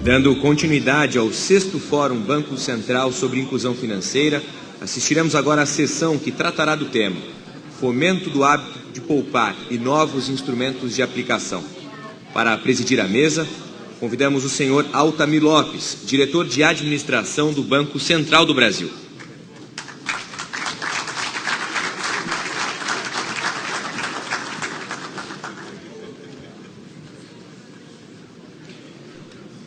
Dando continuidade ao 6º Fórum Banco Central sobre Inclusão Financeira, assistiremos agora à sessão que tratará do tema Fomento do hábito de poupar e novos instrumentos de aplicação. Para presidir a mesa, convidamos o senhor Altamir Lopes, diretor de administração do Banco Central do Brasil.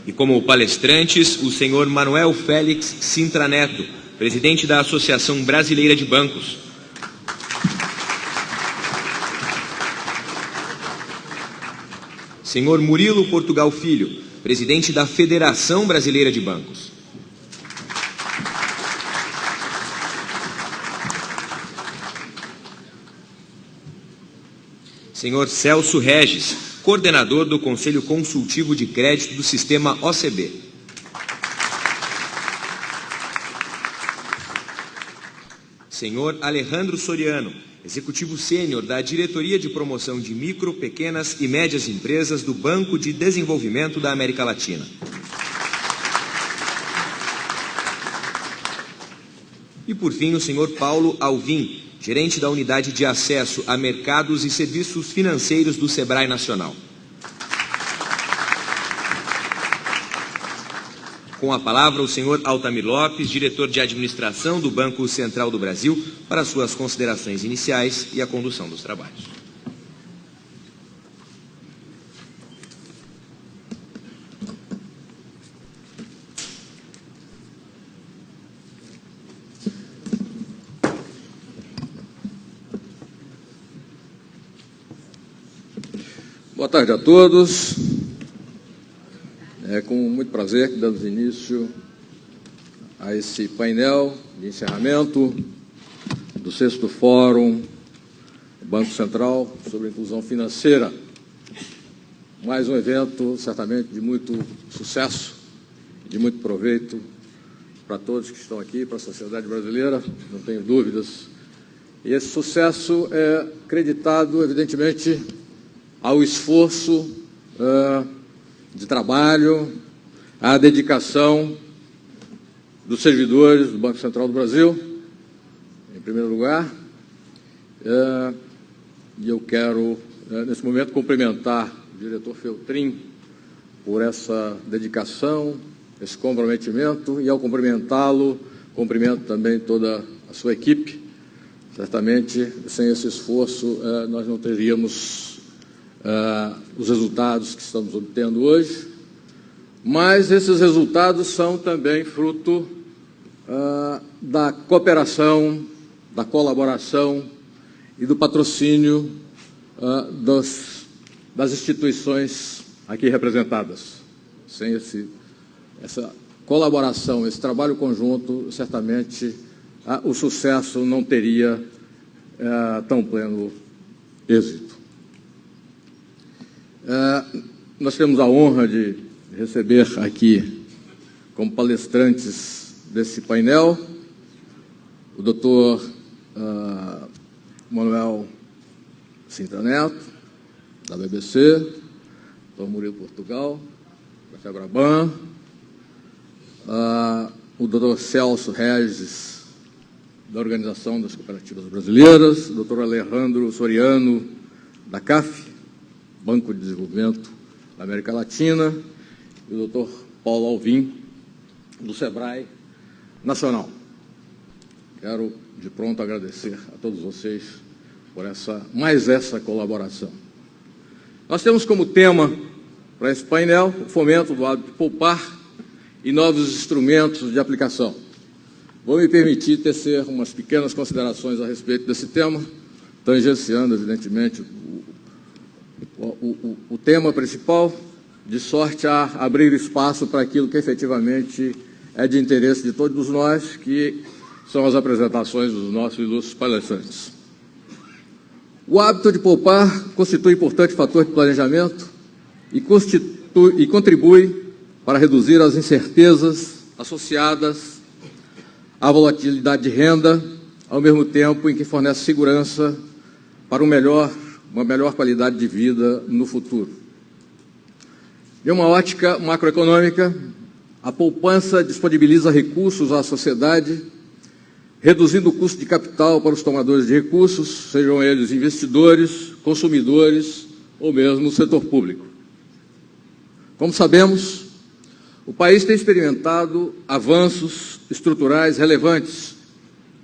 E como palestrantes, o senhor Manuel Félix Sintra Neto, presidente da Associação Brasileira de Bancos. Senhor Murilo Portugal Filho, presidente da Federação Brasileira de Bancos. Senhor Celso Regis, coordenador do Conselho Consultivo de Crédito do Sistema OCB. Senhor Alejandro Soriano, executivo sênior da Diretoria de Promoção de Micro, Pequenas e Médias Empresas do Banco de Desenvolvimento da América Latina. E, por fim, o senhor Paulo Alvim, gerente da Unidade de Acesso a Mercados e Serviços Financeiros do SEBRAE Nacional. Com a palavra, o senhor Altamir Lopes, diretor de administração do Banco Central do Brasil, para suas considerações iniciais e a condução dos trabalhos. Boa tarde a todos. É com muito prazer que damos início a esse painel de encerramento do 6º Fórum Banco Central sobre Inclusão Financeira. Mais um evento, certamente, de muito sucesso, de muito proveito para todos que estão aqui, para a sociedade brasileira, não tenho dúvidas. E esse sucesso é creditado, evidentemente, ao esforço de trabalho, à dedicação dos servidores do Banco Central do Brasil, em primeiro lugar. E eu quero, nesse momento, cumprimentar o diretor Feltrin por essa dedicação, esse comprometimento, e ao cumprimentá-lo, cumprimento também toda a sua equipe. Certamente, sem esse esforço, nós não teríamos os resultados que estamos obtendo hoje, mas esses resultados são também fruto da cooperação, da colaboração e do patrocínio das instituições aqui representadas. Sem essa colaboração, esse trabalho conjunto, certamente o sucesso não teria tão pleno êxito. Nós temos a honra de receber aqui, como palestrantes desse painel, o doutor Manuel Sintra Neto, da BBC, o doutor Murilo Portugal, da FEBRABAN, o doutor Celso Regis, da Organização das Cooperativas Brasileiras, o doutor Alejandro Soriano, da CAF, Banco de Desenvolvimento da América Latina, e o Dr. Paulo Alvim, do SEBRAE Nacional. Quero, de pronto, agradecer a todos vocês por essa colaboração. Nós temos como tema para esse painel o fomento do hábito de poupar e novos instrumentos de aplicação. Vou me permitir tecer umas pequenas considerações a respeito desse tema, tangenciando, evidentemente, o tema principal, de sorte a abrir espaço para aquilo que efetivamente é de interesse de todos nós, que são as apresentações dos nossos ilustres palestrantes. O hábito de poupar constitui importante fator de planejamento e contribui para reduzir as incertezas associadas à volatilidade de renda, ao mesmo tempo em que fornece segurança para uma melhor qualidade de vida no futuro. De uma ótica macroeconômica, a poupança disponibiliza recursos à sociedade, reduzindo o custo de capital para os tomadores de recursos, sejam eles investidores, consumidores ou mesmo o setor público. Como sabemos, o país tem experimentado avanços estruturais relevantes,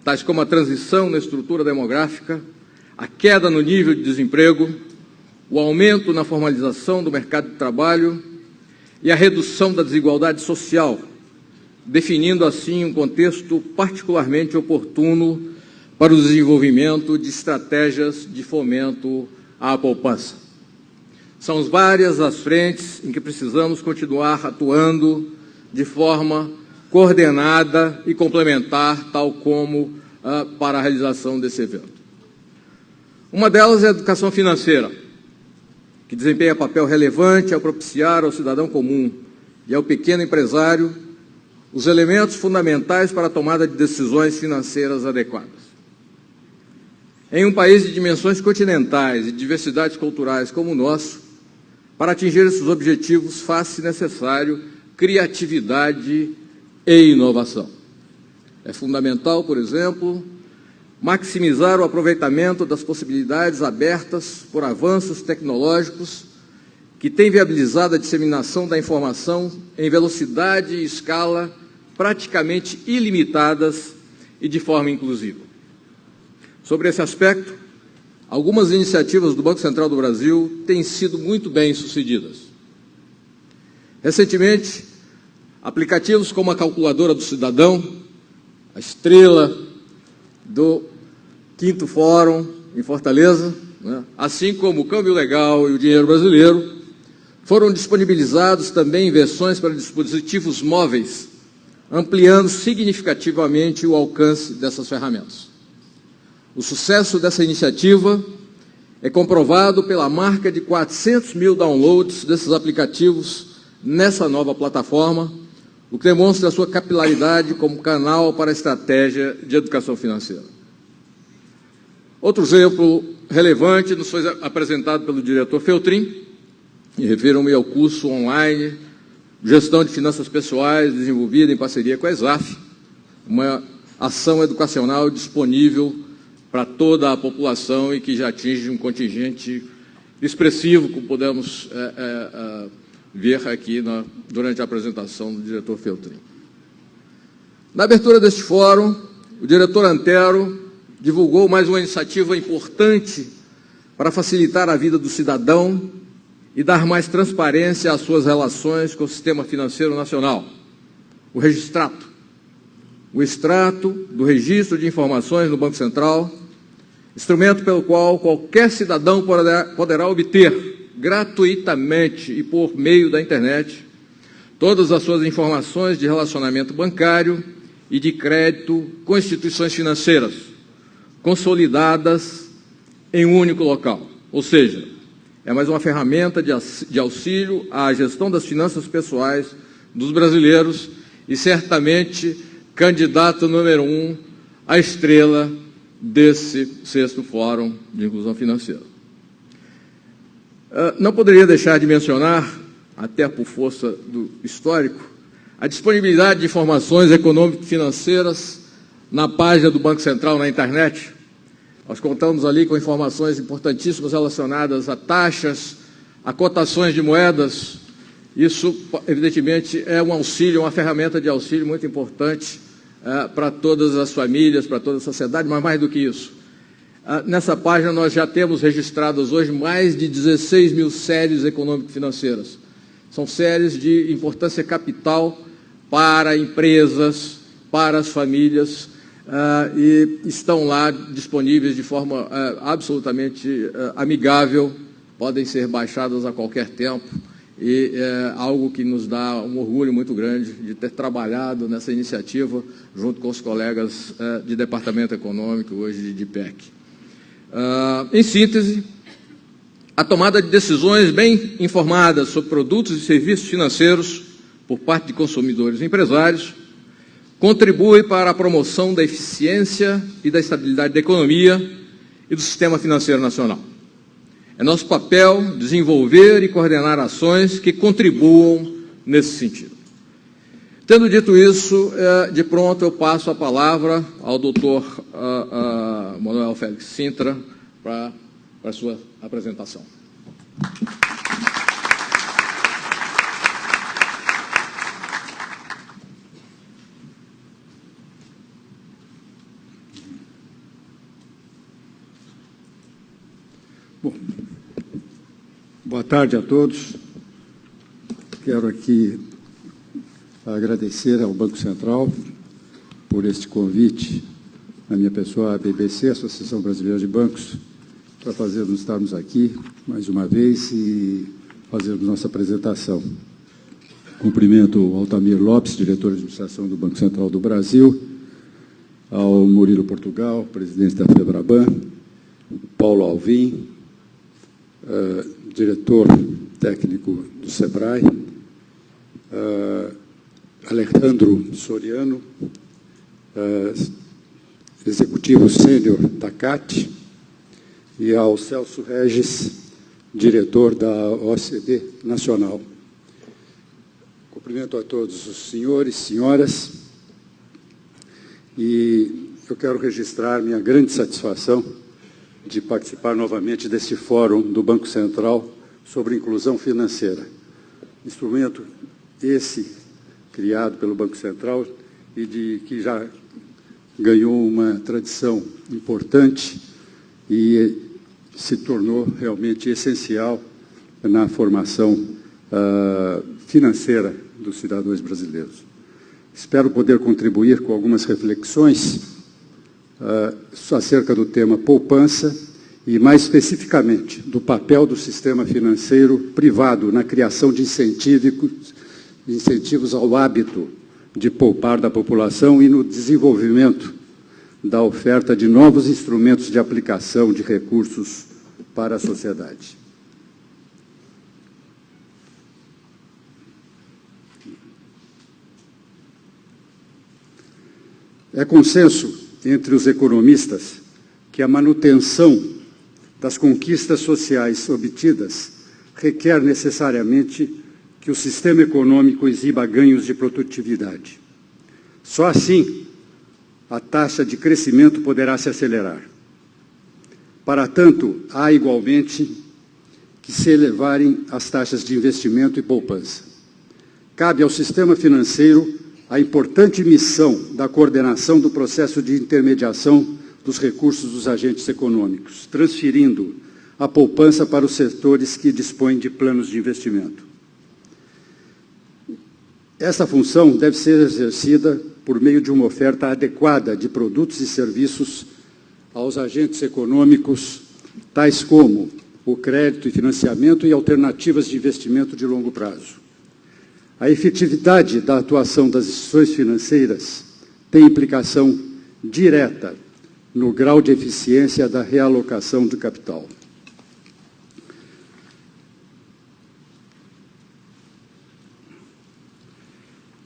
tais como a transição na estrutura demográfica, a queda no nível de desemprego, o aumento na formalização do mercado de trabalho e a redução da desigualdade social, definindo assim um contexto particularmente oportuno para o desenvolvimento de estratégias de fomento à poupança. São várias as frentes em que precisamos continuar atuando de forma coordenada e complementar, tal como para a realização desse evento. Uma delas é a educação financeira, que desempenha papel relevante ao propiciar ao cidadão comum e ao pequeno empresário os elementos fundamentais para a tomada de decisões financeiras adequadas. Em um país de dimensões continentais e diversidades culturais como o nosso, para atingir esses objetivos faz-se necessário criatividade e inovação. É fundamental, por exemplo, maximizar o aproveitamento das possibilidades abertas por avanços tecnológicos que têm viabilizado a disseminação da informação em velocidade e escala praticamente ilimitadas e de forma inclusiva. Sobre esse aspecto, algumas iniciativas do Banco Central do Brasil têm sido muito bem-sucedidas. Recentemente, aplicativos como a Calculadora do Cidadão, a Estrela do 5º Fórum em Fortaleza, assim como o Câmbio Legal e o Dinheiro Brasileiro, foram disponibilizados também em versões para dispositivos móveis, ampliando significativamente o alcance dessas ferramentas. O sucesso dessa iniciativa é comprovado pela marca de 400 mil downloads desses aplicativos nessa nova plataforma, o que demonstra a sua capilaridade como canal para a estratégia de educação financeira. Outro exemplo relevante nos foi apresentado pelo diretor Feltrin, e refiro-me ao curso online Gestão de Finanças Pessoais, desenvolvido em parceria com a ESAF, uma ação educacional disponível para toda a população e que já atinge um contingente expressivo, como podemos ver aqui durante a apresentação do diretor Feltrin. Na abertura deste fórum, o diretor Antero divulgou mais uma iniciativa importante para facilitar a vida do cidadão e dar mais transparência às suas relações com o sistema financeiro nacional, o Registrato. O extrato do Registro de Informações no Banco Central, instrumento pelo qual qualquer cidadão poderá obter gratuitamente e por meio da internet todas as suas informações de relacionamento bancário e de crédito com instituições financeiras, consolidadas em um único local. Ou seja, é mais uma ferramenta de auxílio à gestão das finanças pessoais dos brasileiros e certamente candidato número 1 à estrela desse 6º Fórum de Inclusão Financeira. Não poderia deixar de mencionar, até por força do histórico, a disponibilidade de informações econômico-financeiras na página do Banco Central na internet. Nós contamos ali com informações importantíssimas relacionadas a taxas, a cotações de moedas. Isso, evidentemente, é um auxílio, uma ferramenta de auxílio muito importante para todas as famílias, para toda a sociedade, mas mais do que isso. Nessa página nós já temos registradas hoje mais de 16 mil séries econômico-financeiras. São séries de importância capital para empresas, para as famílias, e estão lá disponíveis de forma absolutamente amigável, podem ser baixadas a qualquer tempo, e é algo que nos dá um orgulho muito grande de ter trabalhado nessa iniciativa junto com os colegas de Departamento Econômico, hoje de DIPEC. Em síntese, a tomada de decisões bem informadas sobre produtos e serviços financeiros por parte de consumidores e empresários contribui para a promoção da eficiência e da estabilidade da economia e do sistema financeiro nacional. É nosso papel desenvolver e coordenar ações que contribuam nesse sentido. Tendo dito isso, de pronto eu passo a palavra ao doutor Manuel Félix Cintra para a sua apresentação. Bom, boa tarde a todos. Quero aqui agradecer ao Banco Central por este convite, na minha pessoa, a BBC, Associação Brasileira de Bancos, para fazermos estarmos aqui mais uma vez e fazermos nossa apresentação. Cumprimento o Altamir Lopes, diretor de administração do Banco Central do Brasil, ao Murilo Portugal, presidente da FEBRABAN, Paulo Alvim, diretor técnico do SEBRAE, Alejandro Soriano, executivo sênior da CAT, e ao Celso Regis, diretor da OCDE Nacional. Cumprimento a todos os senhores, senhoras, e eu quero registrar minha grande satisfação de participar novamente deste fórum do Banco Central sobre inclusão financeira. Instrumento esse criado pelo Banco Central e que já ganhou uma tradição importante e se tornou realmente essencial na formação financeira dos cidadãos brasileiros. Espero poder contribuir com algumas reflexões acerca do tema poupança e, mais especificamente, do papel do sistema financeiro privado na criação de incentivos ao hábito de poupar da população e no desenvolvimento da oferta de novos instrumentos de aplicação de recursos para a sociedade. É consenso entre os economistas que a manutenção das conquistas sociais obtidas requer necessariamente que o sistema econômico exiba ganhos de produtividade. Só assim a taxa de crescimento poderá se acelerar. Para tanto, há igualmente que se elevarem as taxas de investimento e poupança. Cabe ao sistema financeiro a importante missão da coordenação do processo de intermediação dos recursos dos agentes econômicos, transferindo a poupança para os setores que dispõem de planos de investimento. Essa função deve ser exercida por meio de uma oferta adequada de produtos e serviços aos agentes econômicos, tais como o crédito e financiamento e alternativas de investimento de longo prazo. A efetividade da atuação das instituições financeiras tem implicação direta no grau de eficiência da realocação do capital.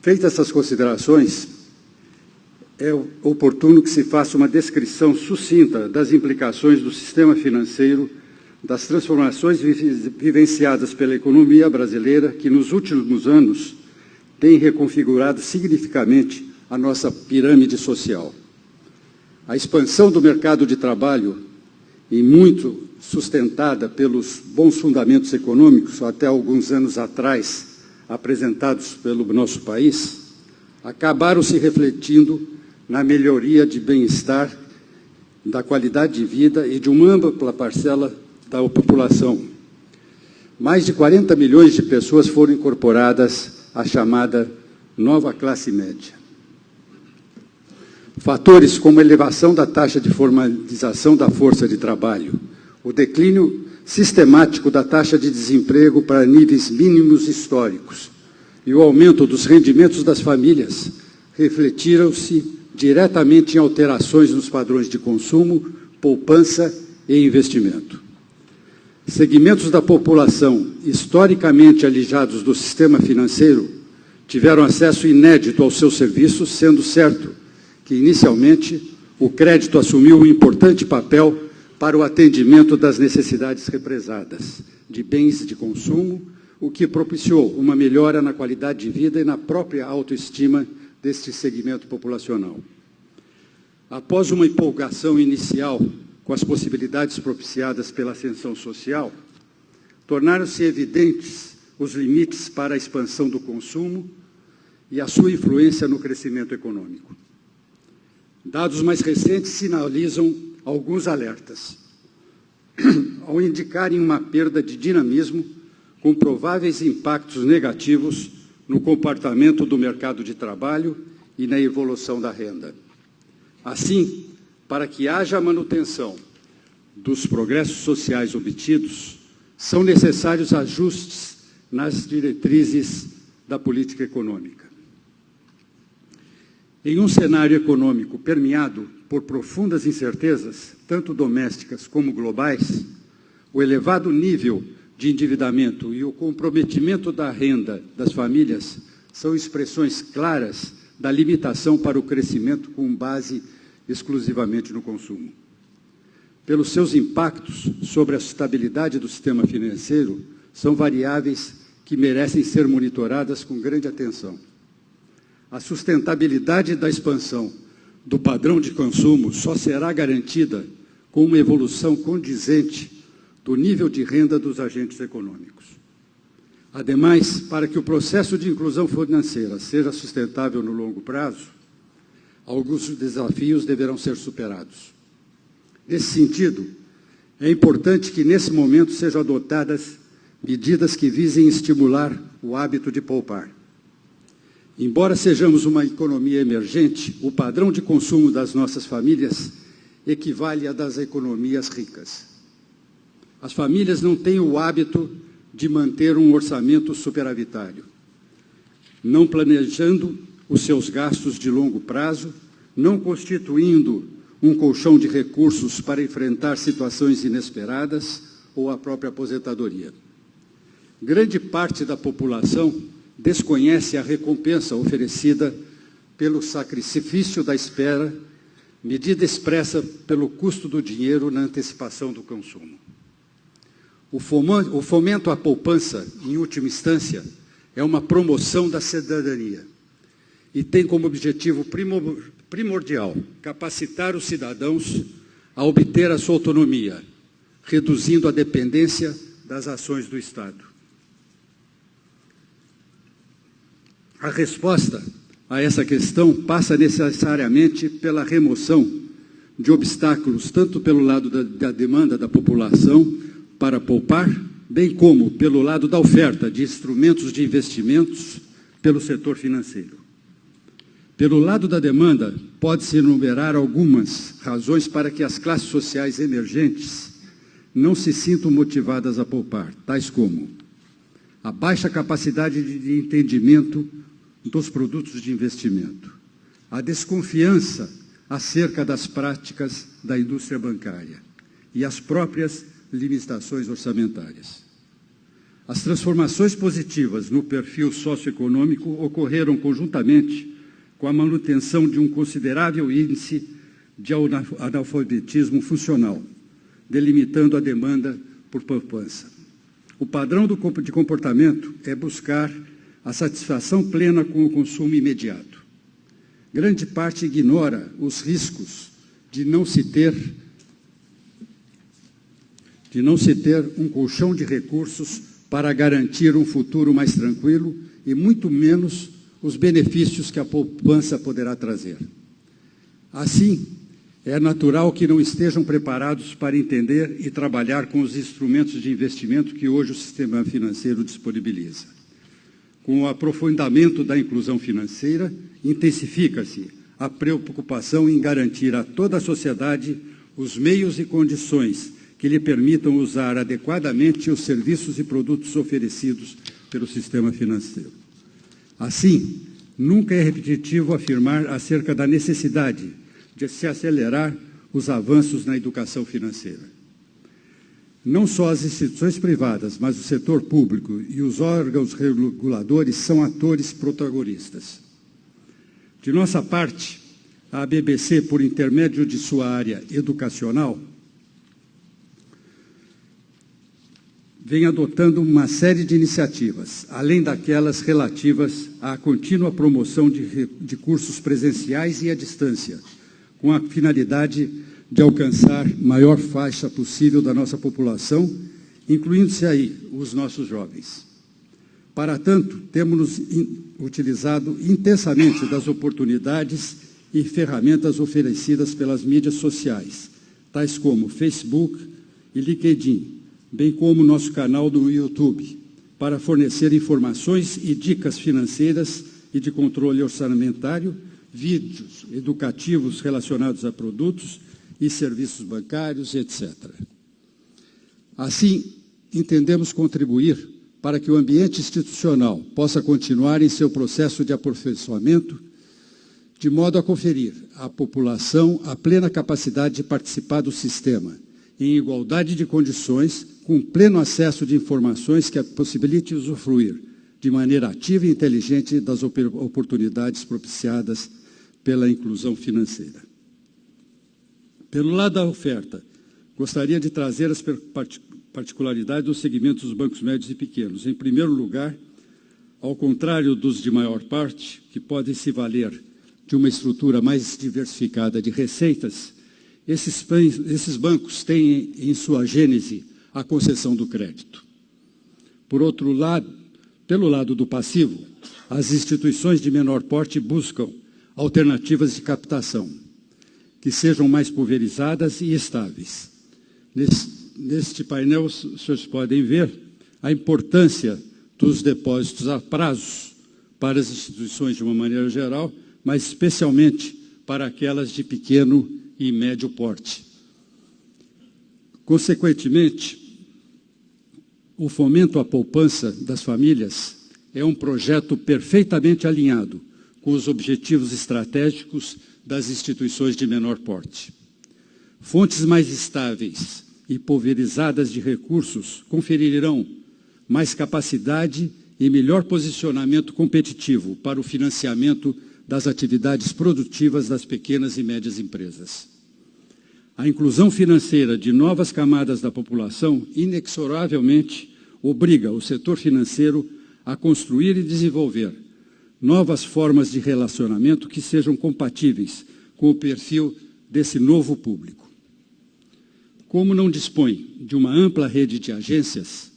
Feitas essas considerações, é oportuno que se faça uma descrição sucinta das implicações do sistema financeiro, das transformações vivenciadas pela economia brasileira, que nos últimos anos tem reconfigurado significativamente a nossa pirâmide social. A expansão do mercado de trabalho, e muito sustentada pelos bons fundamentos econômicos, até alguns anos atrás, apresentados pelo nosso país, acabaram se refletindo na melhoria de bem-estar, da qualidade de vida e de uma ampla parcela da população. Mais de 40 milhões de pessoas foram incorporadas à chamada nova classe média. Fatores como a elevação da taxa de formalização da força de trabalho, o declínio sistemático da taxa de desemprego para níveis mínimos históricos e o aumento dos rendimentos das famílias refletiram-se diretamente em alterações nos padrões de consumo, poupança e investimento. Segmentos da população historicamente alijados do sistema financeiro tiveram acesso inédito aos seus serviços, sendo certo que, inicialmente, o crédito assumiu um importante papel para o atendimento das necessidades represadas de bens de consumo, o que propiciou uma melhora na qualidade de vida e na própria autoestima deste segmento populacional. Após uma empolgação inicial com as possibilidades propiciadas pela ascensão social, tornaram-se evidentes os limites para a expansão do consumo e a sua influência no crescimento econômico. Dados mais recentes sinalizam alguns alertas, ao indicarem uma perda de dinamismo com prováveis impactos negativos no comportamento do mercado de trabalho e na evolução da renda. Assim, para que haja manutenção dos progressos sociais obtidos, são necessários ajustes nas diretrizes da política econômica. Em um cenário econômico permeado por profundas incertezas, tanto domésticas como globais, o elevado nível de endividamento e o comprometimento da renda das famílias são expressões claras da limitação para o crescimento com base exclusivamente no consumo. Pelos seus impactos sobre a estabilidade do sistema financeiro, são variáveis que merecem ser monitoradas com grande atenção. A sustentabilidade da expansão do padrão de consumo só será garantida com uma evolução condizente do nível de renda dos agentes econômicos. Ademais, para que o processo de inclusão financeira seja sustentável no longo prazo, alguns desafios deverão ser superados. Nesse sentido, é importante que, nesse momento, sejam adotadas medidas que visem estimular o hábito de poupar. Embora sejamos uma economia emergente, o padrão de consumo das nossas famílias equivale ao das economias ricas. As famílias não têm o hábito de manter um orçamento superavitário, não planejando os seus gastos de longo prazo, não constituindo um colchão de recursos para enfrentar situações inesperadas ou a própria aposentadoria. Grande parte da população desconhece a recompensa oferecida pelo sacrifício da espera, medida expressa pelo custo do dinheiro na antecipação do consumo. O fomento à poupança, em última instância, é uma promoção da cidadania e tem como objetivo primordial capacitar os cidadãos a obter a sua autonomia, reduzindo a dependência das ações do Estado. A resposta a essa questão passa necessariamente pela remoção de obstáculos, tanto pelo lado da demanda da população para poupar, bem como pelo lado da oferta de instrumentos de investimentos pelo setor financeiro. Pelo lado da demanda, pode-se enumerar algumas razões para que as classes sociais emergentes não se sintam motivadas a poupar, tais como a baixa capacidade de entendimento dos produtos de investimento, a desconfiança acerca das práticas da indústria bancária e as próprias limitações orçamentárias. As transformações positivas no perfil socioeconômico ocorreram conjuntamente com a manutenção de um considerável índice de analfabetismo funcional, delimitando a demanda por poupança. O padrão de comportamento é buscar a satisfação plena com o consumo imediato. Grande parte ignora os riscos de não se ter um colchão de recursos para garantir um futuro mais tranquilo e muito menos os benefícios que a poupança poderá trazer. Assim, é natural que não estejam preparados para entender e trabalhar com os instrumentos de investimento que hoje o sistema financeiro disponibiliza. Com o aprofundamento da inclusão financeira, intensifica-se a preocupação em garantir a toda a sociedade os meios e condições que lhe permitam usar adequadamente os serviços e produtos oferecidos pelo sistema financeiro. Assim, nunca é repetitivo afirmar acerca da necessidade de se acelerar os avanços na educação financeira. Não só as instituições privadas, mas o setor público e os órgãos reguladores são atores protagonistas. De nossa parte, a BBC, por intermédio de sua área educacional, vem adotando uma série de iniciativas, além daquelas relativas à contínua promoção de cursos presenciais e à distância, com a finalidade de alcançar maior faixa possível da nossa população, incluindo-se aí os nossos jovens. Para tanto, temos utilizado intensamente das oportunidades e ferramentas oferecidas pelas mídias sociais, tais como Facebook e LinkedIn, bem como nosso canal do YouTube, para fornecer informações e dicas financeiras e de controle orçamentário, vídeos educativos relacionados a produtos e serviços bancários, etc. Assim, entendemos contribuir para que o ambiente institucional possa continuar em seu processo de aperfeiçoamento, de modo a conferir à população a plena capacidade de participar do sistema, em igualdade de condições, com pleno acesso de informações que a possibilite usufruir de maneira ativa e inteligente das oportunidades propiciadas pela inclusão financeira. Pelo lado da oferta, gostaria de trazer as particularidades dos segmentos dos bancos médios e pequenos. Em primeiro lugar, ao contrário dos de maior parte, que podem se valer de uma estrutura mais diversificada de receitas, esses bancos têm em sua gênese a concessão do crédito. Por outro lado, pelo lado do passivo, as instituições de menor porte buscam alternativas de captação, que sejam mais pulverizadas e estáveis. Neste painel, os senhores podem ver a importância dos depósitos a prazos para as instituições de uma maneira geral, mas especialmente para aquelas de pequeno e médio porte. Consequentemente, o fomento à poupança das famílias é um projeto perfeitamente alinhado com os objetivos estratégicos das instituições de menor porte. Fontes mais estáveis e pulverizadas de recursos conferirão mais capacidade e melhor posicionamento competitivo para o financiamento das atividades produtivas das pequenas e médias empresas. A inclusão financeira de novas camadas da população inexoravelmente obriga o setor financeiro a construir e desenvolver novas formas de relacionamento que sejam compatíveis com o perfil desse novo público. Como não dispõe de uma ampla rede de agências,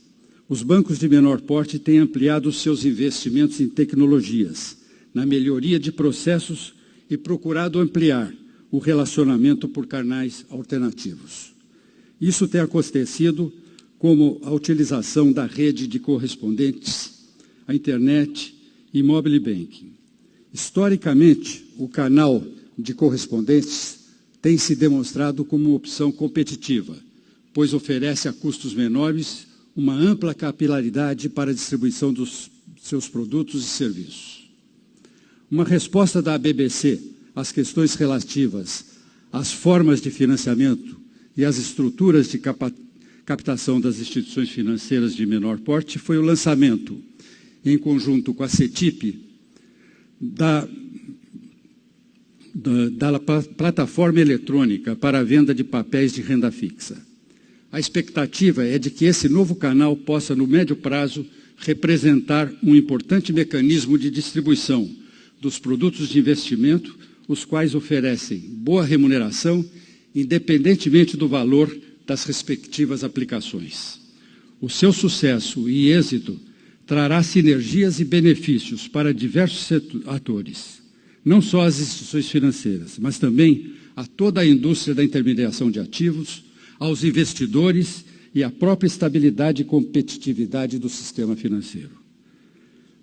os bancos de menor porte têm ampliado os seus investimentos em tecnologias, na melhoria de processos e procurado ampliar o relacionamento por canais alternativos. Isso tem acontecido como a utilização da rede de correspondentes, a internet e mobile banking. Historicamente, o canal de correspondentes tem se demonstrado como uma opção competitiva, pois oferece a custos menores uma ampla capilaridade para a distribuição dos seus produtos e serviços. Uma resposta da BBC às questões relativas às formas de financiamento e às estruturas de captação das instituições financeiras de menor porte foi o lançamento, em conjunto com a CETIP, da plataforma eletrônica para a venda de papéis de renda fixa. A expectativa é de que esse novo canal possa, no médio prazo, representar um importante mecanismo de distribuição dos produtos de investimento, os quais oferecem boa remuneração, independentemente do valor das respectivas aplicações. O seu sucesso e êxito trará sinergias e benefícios para diversos atores, não só as instituições financeiras, mas também a toda a indústria da intermediação de ativos, aos investidores e à própria estabilidade e competitividade do sistema financeiro.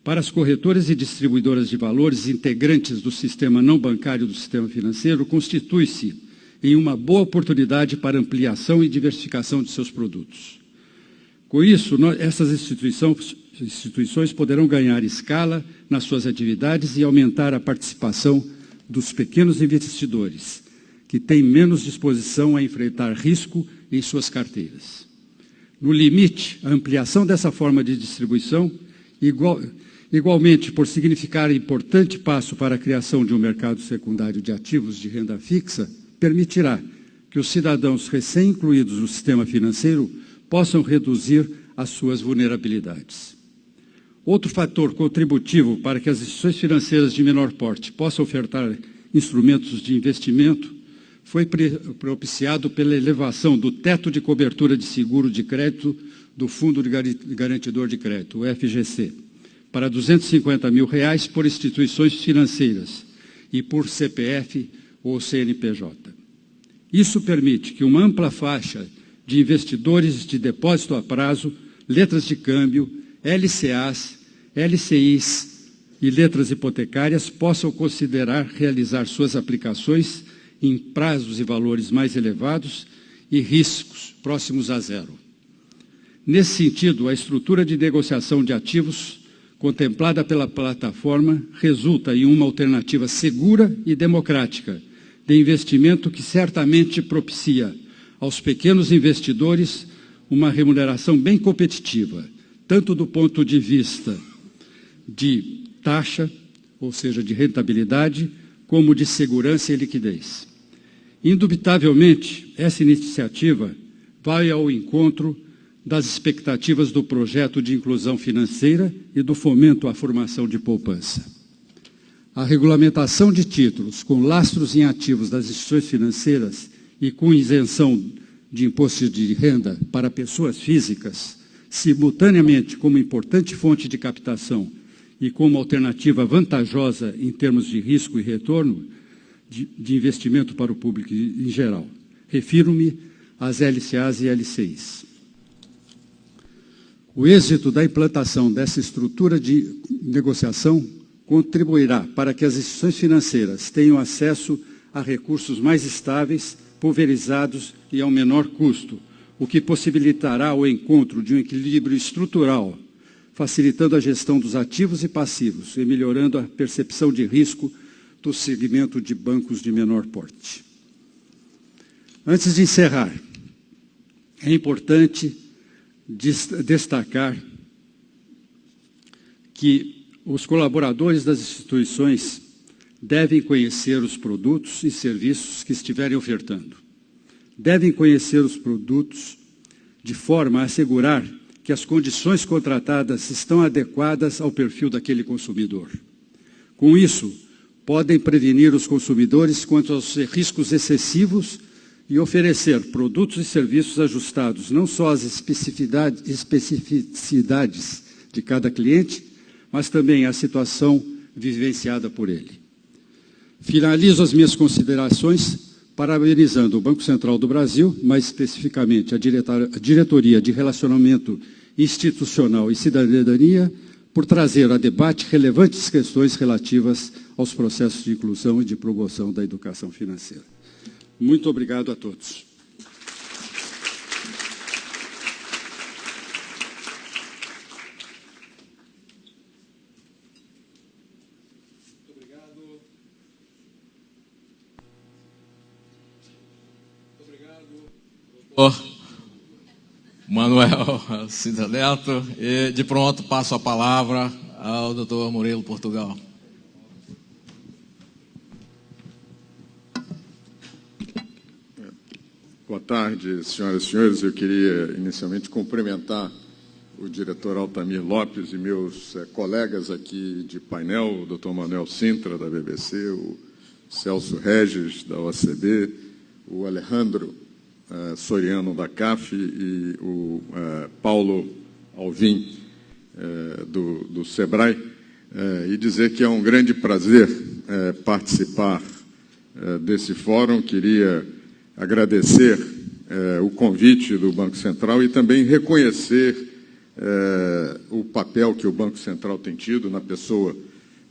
Para as corretoras e distribuidoras de valores integrantes do sistema não bancário do sistema financeiro, constitui-se em uma boa oportunidade para ampliação e diversificação de seus produtos. Com isso, essas instituições poderão ganhar escala nas suas atividades e aumentar a participação dos pequenos investidores, que têm menos disposição a enfrentar risco em suas carteiras. No limite, a ampliação dessa forma de distribuição, igualmente por significar importante passo para a criação de um mercado secundário de ativos de renda fixa, permitirá que os cidadãos recém-incluídos no sistema financeiro possam reduzir as suas vulnerabilidades. Outro fator contributivo para que as instituições financeiras de menor porte possam ofertar instrumentos de investimento foi propiciado pela elevação do teto de cobertura de seguro de crédito do Fundo Garantidor de Crédito, o FGC, para R$ 250 mil por instituições financeiras e por CPF ou CNPJ. Isso permite que uma ampla faixa de investidores de depósito a prazo, letras de câmbio, LCAs, LCIs e letras hipotecárias possam considerar realizar suas aplicações em prazos e valores mais elevados e riscos próximos a zero. Nesse sentido, a estrutura de negociação de ativos contemplada pela plataforma resulta em uma alternativa segura e democrática de investimento que certamente propicia aos pequenos investidores uma remuneração bem competitiva, tanto do ponto de vista de taxa, ou seja, de rentabilidade, como de segurança e liquidez. Indubitavelmente, essa iniciativa vai ao encontro das expectativas do projeto de inclusão financeira e do fomento à formação de poupança. A regulamentação de títulos com lastros em ativos das instituições financeiras e com isenção de imposto de renda para pessoas físicas, simultaneamente como importante fonte de captação e como alternativa vantajosa em termos de risco e retorno de investimento para o público em geral. Refiro-me às LCAs e LCIs. O êxito da implantação dessa estrutura de negociação contribuirá para que as instituições financeiras tenham acesso a recursos mais estáveis, pulverizados e ao menor custo, o que possibilitará o encontro de um equilíbrio estrutural, facilitando a gestão dos ativos e passivos e melhorando a percepção de risco do segmento de bancos de menor porte. Antes de encerrar, é importante destacar que os colaboradores das instituições devem conhecer os produtos e serviços que estiverem ofertando. Devem conhecer os produtos de forma a assegurar que as condições contratadas estão adequadas ao perfil daquele consumidor. Com isso, podem prevenir os consumidores quanto aos riscos excessivos e oferecer produtos e serviços ajustados não só às especificidades de cada cliente, mas também à situação vivenciada por ele. Finalizo as minhas considerações parabenizando o Banco Central do Brasil, mais especificamente a Diretoria de Relacionamento Institucional e Cidadania, por trazer a debate relevantes questões relativas aos processos de inclusão e de promoção da educação financeira. Muito obrigado a todos. Doutor Manuel Cida Neto, e de pronto passo a palavra ao doutor Murilo Portugal. Boa tarde, senhoras e senhores. Eu queria inicialmente cumprimentar o diretor Altamir Lopes e meus colegas aqui de painel, o doutor Manuel Sintra, da BBC, o Celso Regis, da OCB, o Alejandro Soriano, da CAF, e o Paulo Alvim, do SEBRAE, e dizer que é um grande prazer participar desse fórum. Queria agradecer o convite do Banco Central e também reconhecer o papel que o Banco Central tem tido na pessoa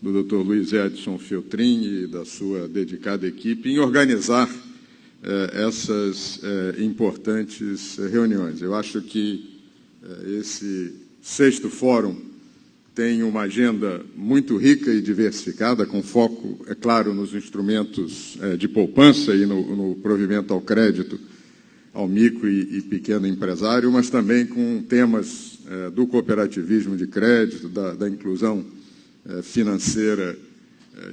do Dr. Luiz Edson Feltrin e da sua dedicada equipe em organizar essas importantes reuniões. Eu acho que esse 6º Fórum tem uma agenda muito rica e diversificada, com foco, é claro, nos instrumentos de poupança e no provimento ao crédito ao micro e pequeno empresário, mas também com temas do cooperativismo de crédito, da inclusão financeira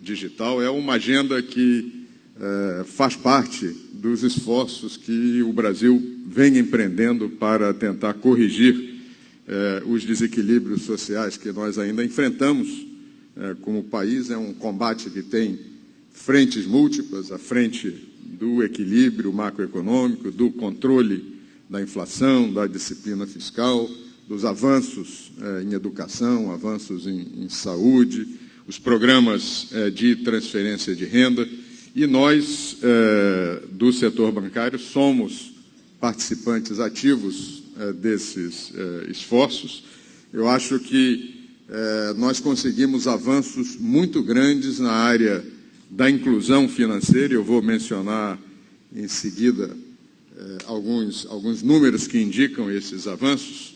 digital. É uma agenda que faz parte dos esforços que o Brasil vem empreendendo para tentar corrigir os desequilíbrios sociais que nós ainda enfrentamos como país. É um combate que tem frentes múltiplas, a frente do equilíbrio macroeconômico, do controle da inflação, da disciplina fiscal, dos avanços em educação, avanços em saúde, os programas de transferência de renda. E nós, do setor bancário, somos participantes ativos desses esforços. Eu acho que nós conseguimos avanços muito grandes na área da inclusão financeira. Eu vou mencionar em seguida alguns números que indicam esses avanços,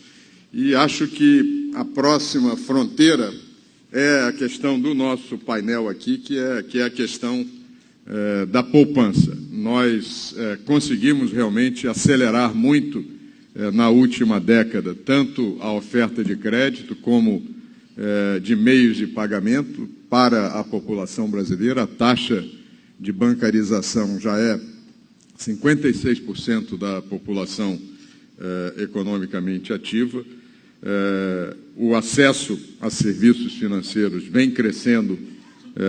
e acho que a próxima fronteira é a questão do nosso painel aqui, que é a questão da poupança. Nós conseguimos realmente acelerar muito na última década, tanto a oferta de crédito como de meios de pagamento para a população brasileira. A taxa de bancarização já é 56% da população economicamente ativa. O acesso a serviços financeiros vem crescendo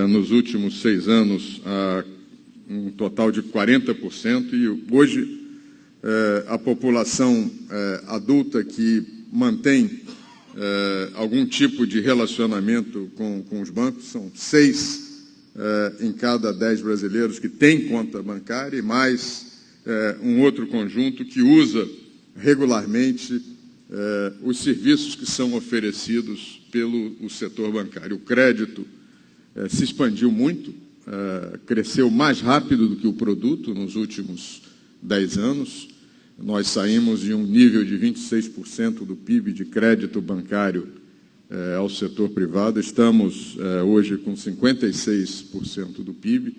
nos últimos 6 anos a um total de 40%, e hoje a população adulta que mantém algum tipo de relacionamento com os bancos, são 6 em cada 10 brasileiros que têm conta bancária, e mais um outro conjunto que usa regularmente os serviços que são oferecidos pelo setor bancário. O crédito se expandiu muito, cresceu mais rápido do que o produto nos últimos 10 anos. Nós saímos de um nível de 26% do PIB de crédito bancário ao setor privado. Estamos hoje com 56% do PIB.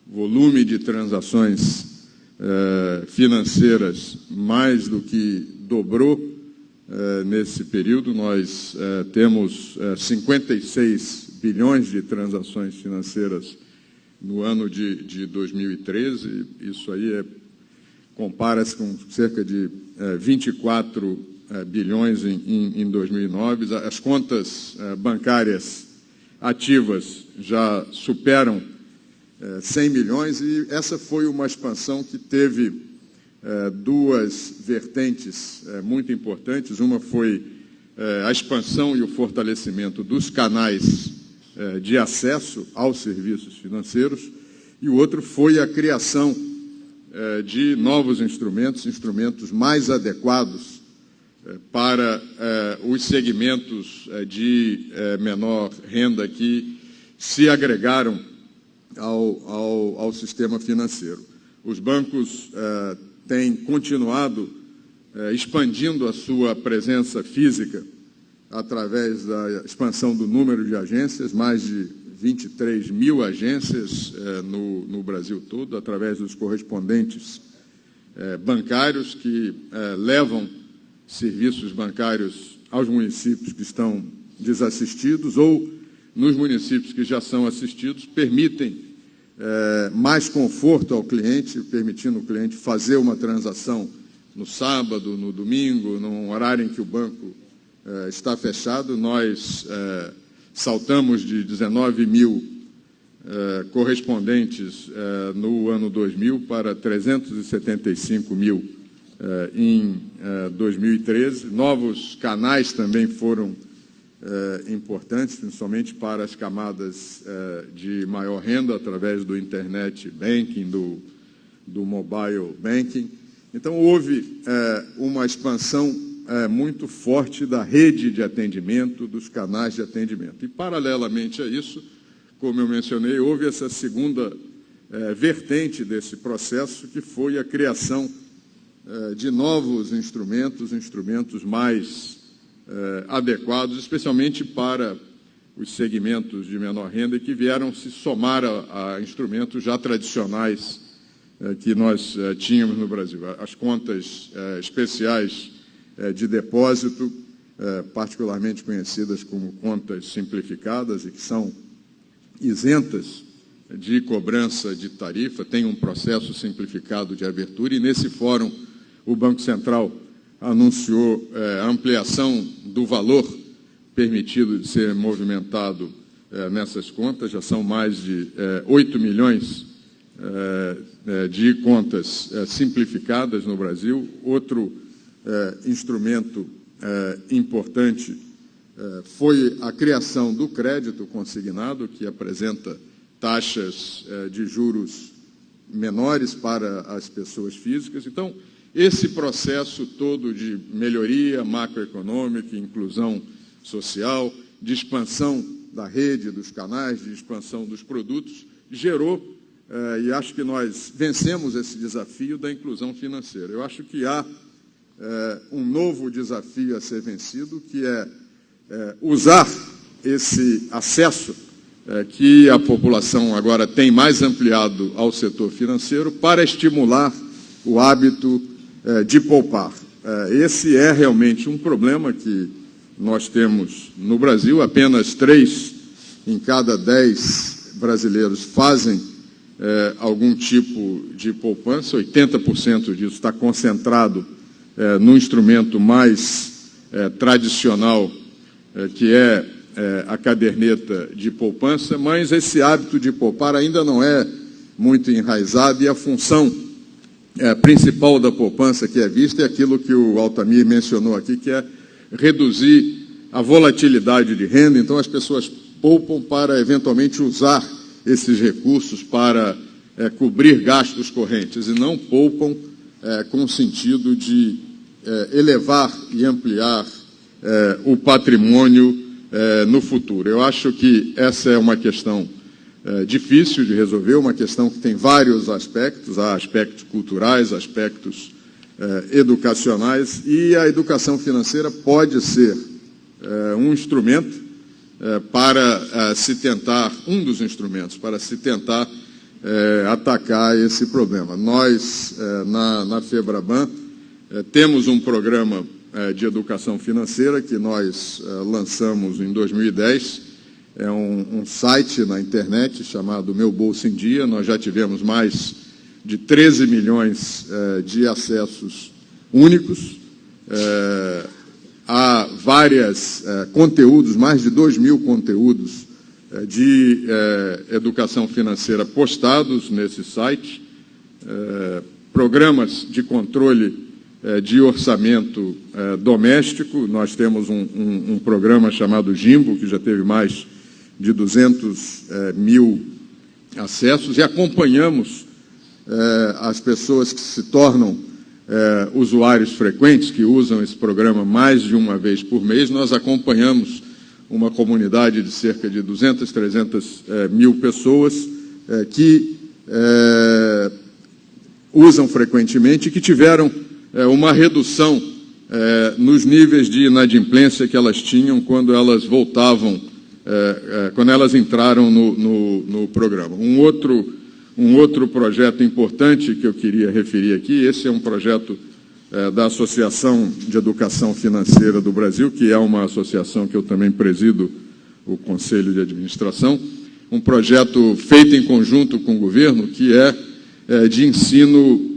Volume de transações financeiras mais do que dobrou nesse período. Nós temos 56 bilhões de transações financeiras no ano de 2013. Isso aí compara-se com cerca de 24 bilhões em 2009. As contas bancárias ativas já superam 100 milhões, e essa foi uma expansão que teve duas vertentes muito importantes. Uma foi a expansão e o fortalecimento dos canais de acesso aos serviços financeiros, e o outro foi a criação de novos instrumentos mais adequados para os segmentos de menor renda que se agregaram ao sistema financeiro. Os bancos têm continuado expandindo a sua presença física através da expansão do número de agências, mais de 23 mil agências no Brasil todo, através dos correspondentes bancários que levam serviços bancários aos municípios que estão desassistidos, ou nos municípios que já são assistidos, permitem mais conforto ao cliente, permitindo o cliente fazer uma transação no sábado, no domingo, num horário em que o banco está fechado. Nós saltamos de 19 mil correspondentes no ano 2000 para 375 mil em 2013. Novos canais também foram importantes, principalmente para as camadas de maior renda, através do internet banking, do mobile banking. Então, houve uma expansão muito forte da rede de atendimento, dos canais de atendimento. E, paralelamente a isso, como eu mencionei, houve essa segunda vertente desse processo, que foi a criação de novos instrumentos mais adequados, especialmente para os segmentos de menor renda, que vieram se somar a instrumentos já tradicionais que nós tínhamos no Brasil. As contas especiais de depósito, particularmente conhecidas como contas simplificadas, e que são isentas de cobrança de tarifa, tem um processo simplificado de abertura, e nesse fórum o Banco Central anunciou a ampliação do valor permitido de ser movimentado nessas contas. Já são mais de 8 milhões de contas simplificadas no Brasil. Outro instrumento importante foi a criação do crédito consignado, que apresenta taxas de juros menores para as pessoas físicas. Então, esse processo todo de melhoria macroeconômica, inclusão social, de expansão da rede, dos canais, de expansão dos produtos, gerou, e acho que nós vencemos esse desafio da inclusão financeira. Eu acho que há um novo desafio a ser vencido, que é usar esse acesso que a população agora tem mais ampliado ao setor financeiro para estimular o hábito de poupar. Esse é realmente um problema que nós temos no Brasil. Apenas 3 em cada 10 brasileiros fazem algum tipo de poupança. 80% disso está concentrado no instrumento mais tradicional, que é a caderneta de poupança, mas esse hábito de poupar ainda não é muito enraizado, e a função principal da poupança que é vista é aquilo que o Altamir mencionou aqui, que é reduzir a volatilidade de renda. Então, as pessoas poupam para, eventualmente, usar esses recursos para cobrir gastos correntes, e não poupam com o sentido de elevar e ampliar o patrimônio no futuro. Eu acho que essa é uma questão difícil de resolver, uma questão que tem vários aspectos. Há aspectos culturais, aspectos educacionais, e a educação financeira pode ser um instrumento para se tentar, um dos instrumentos para se tentar atacar esse problema. Nós, na FEBRABAN, temos um programa de educação financeira que nós lançamos em 2010. É um site na internet chamado Meu Bolso em Dia. Nós já tivemos mais de 13 milhões de acessos únicos. Há vários conteúdos, mais de 2.000 conteúdos de educação financeira postados nesse site, programas de controle de orçamento doméstico. Nós temos um programa chamado Jimbo, que já teve mais de 200 mil acessos, e acompanhamos as pessoas que se tornam usuários frequentes, que usam esse programa mais de uma vez por mês. Nós acompanhamos uma comunidade de cerca de 200, 300 mil pessoas que usam frequentemente e que tiveram uma redução nos níveis de inadimplência que elas tinham quando elas voltavam, quando elas entraram no programa. Um outro projeto importante que eu queria referir aqui, esse é um projeto da Associação de Educação Financeira do Brasil, que é uma associação que eu também presido o Conselho de Administração, um projeto feito em conjunto com o governo, que é de ensino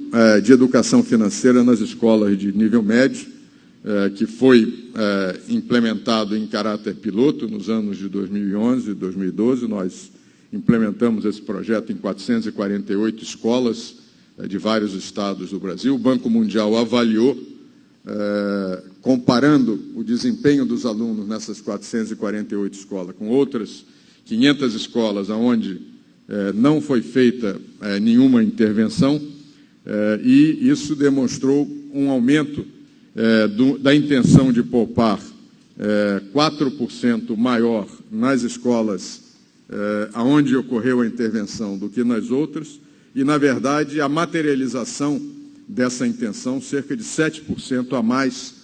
de educação financeira nas escolas de nível médio, que foi implementado em caráter piloto nos anos de 2011 e 2012. Nós implementamos esse projeto em 448 escolas de vários estados do Brasil. O Banco Mundial avaliou, comparando o desempenho dos alunos nessas 448 escolas com outras 500 escolas onde não foi feita nenhuma intervenção, e isso demonstrou um aumento da intenção de poupar 4% maior nas escolas onde ocorreu a intervenção do que nas outras, e, na verdade, a materialização dessa intenção, cerca de 7% a mais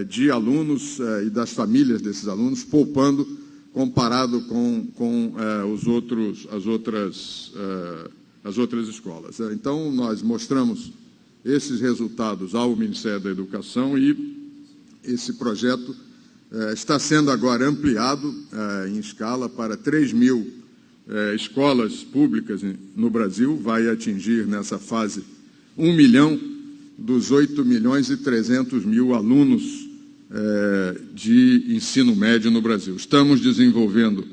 de alunos e das famílias desses alunos, poupando comparado com as outras escolas. Então, nós mostramos esses resultados ao Ministério da Educação, e esse projeto está sendo agora ampliado em escala para 3.000 escolas públicas no Brasil. Vai atingir nessa fase 1 milhão dos 8.300.000 alunos de ensino médio no Brasil. Estamos desenvolvendo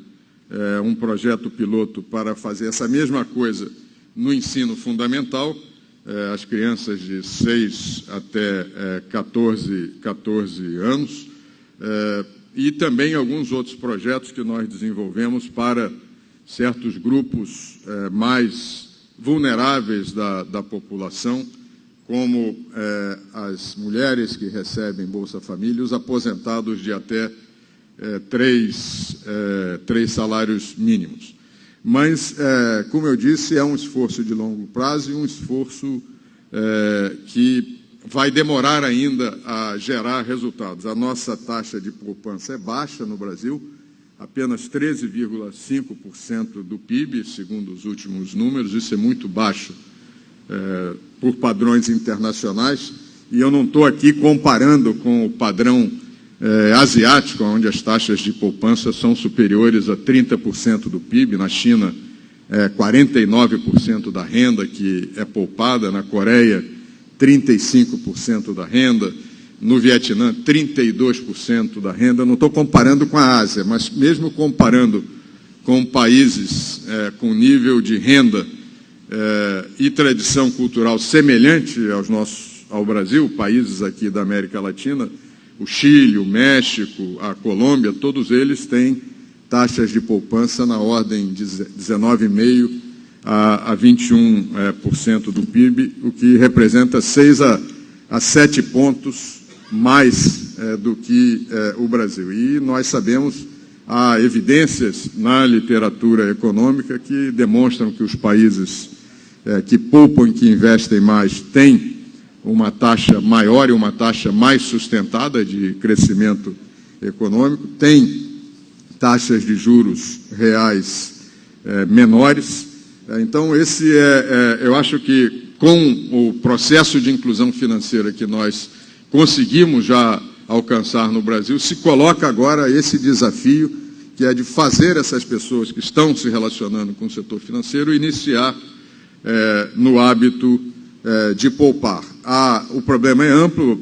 um projeto piloto para fazer essa mesma coisa no ensino fundamental, as crianças de 6 até 14 anos, e também alguns outros projetos que nós desenvolvemos para certos grupos mais vulneráveis da população, como as mulheres que recebem Bolsa Família, os aposentados de até 3 salários mínimos. Mas, como eu disse, é um esforço de longo prazo e um esforço que vai demorar ainda a gerar resultados. A nossa taxa de poupança é baixa no Brasil, apenas 13,5% do PIB, segundo os últimos números. Isso é muito baixo por padrões internacionais, e eu não estou aqui comparando com o padrão asiático, onde as taxas de poupança são superiores a 30% do PIB. Na China, 49% da renda que é poupada, na Coreia, 35% da renda, no Vietnã, 32% da renda. Não estou comparando com a Ásia, mas mesmo comparando com países com nível de renda e tradição cultural semelhante ao Brasil, países aqui da América Latina, o Chile, o México, a Colômbia, todos eles têm taxas de poupança na ordem de 19,5% a 21% do PIB, o que representa 6 a 7 pontos mais do que o Brasil. E nós sabemos, há evidências na literatura econômica que demonstram que os países que poupam e que investem mais têm uma taxa maior e uma taxa mais sustentada de crescimento econômico, têm taxas de juros reais menores. Então, eu acho que com o processo de inclusão financeira que nós conseguimos já alcançar no Brasil, se coloca agora esse desafio, que é de fazer essas pessoas que estão se relacionando com o setor financeiro iniciar no hábito de poupar. O problema é amplo.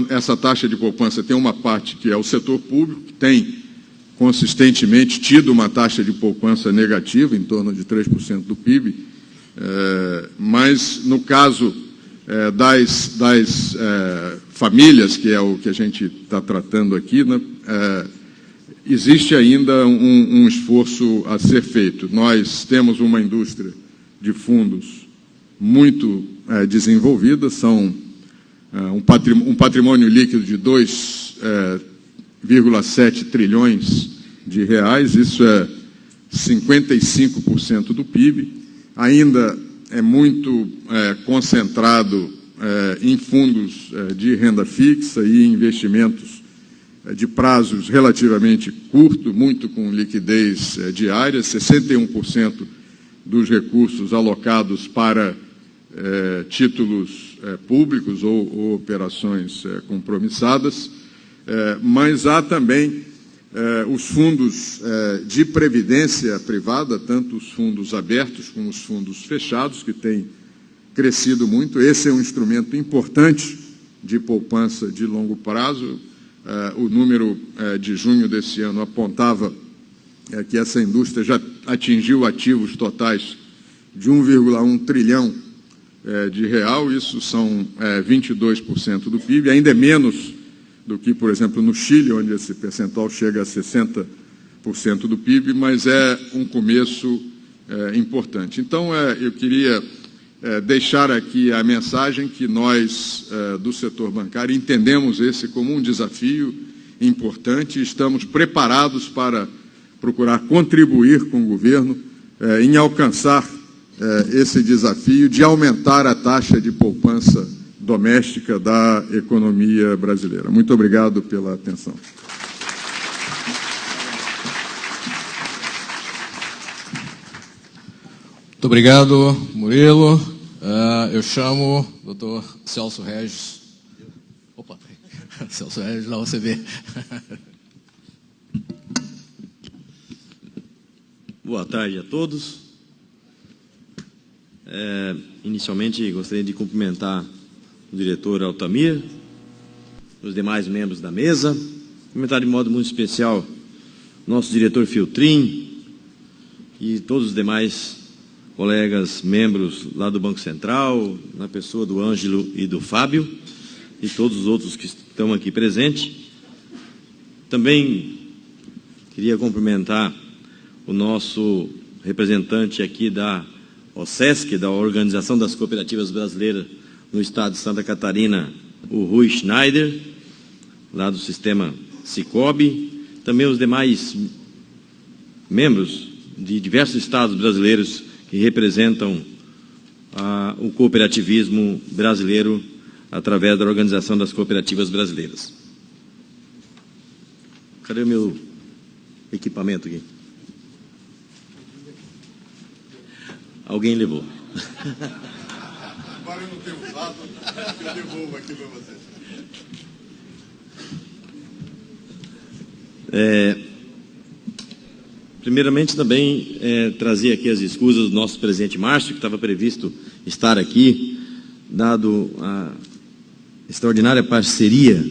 Essa taxa de poupança tem uma parte que é o setor público, que tem consistentemente tido uma taxa de poupança negativa, em torno de 3% do PIB, mas no caso das famílias, que é o que a gente está tratando aqui, né, existe ainda um esforço a ser feito. Nós temos uma indústria de fundos muito desenvolvida, são um patrimônio líquido de 2,7 trilhões de reais, isso é 55% do PIB, ainda é muito concentrado em fundos de renda fixa e investimentos de prazos relativamente curtos, muito com liquidez diária. 61% dos recursos alocados para títulos públicos ou operações compromissadas, mas há também os fundos de previdência privada, tanto os fundos abertos como os fundos fechados, que têm crescido muito. Esse é um instrumento importante de poupança de longo prazo. O número de junho desse ano apontava que essa indústria já atingiu ativos totais de 1,1 trilhão de real. Isso são 22% do PIB, ainda é menos do que, por exemplo, no Chile, onde esse percentual chega a 60% do PIB, mas é um começo importante. Então, eu queria deixar aqui a mensagem que nós, do setor bancário, entendemos esse como um desafio importante e estamos preparados para procurar contribuir com o governo em alcançar esse desafio de aumentar a taxa de poupança doméstica da economia brasileira. Muito obrigado pela atenção. Muito obrigado, Murilo. Eu chamo o Dr. Celso Regis. Opa, Celso Regis, lá você vê. Boa tarde a todos. Inicialmente, gostaria de cumprimentar o diretor Altamir, os demais membros da mesa, cumprimentar de modo muito especial nosso diretor Filtrin e todos os demais colegas membros lá do Banco Central, na pessoa do Ângelo e do Fábio, e todos os outros que estão aqui presentes. Também queria cumprimentar o nosso representante aqui da OSESC, da Organização das Cooperativas Brasileiras no Estado de Santa Catarina, o Rui Schneider, lá do sistema Sicobi, também os demais membros de diversos estados brasileiros que representam o cooperativismo brasileiro através da Organização das Cooperativas Brasileiras. Cadê o meu equipamento aqui? Alguém levou. Agora eu não tenho usado, eu devolvo aqui para você. Primeiramente, também trazer aqui as escusas do nosso presidente Márcio, que estava previsto estar aqui, dado a extraordinária parceria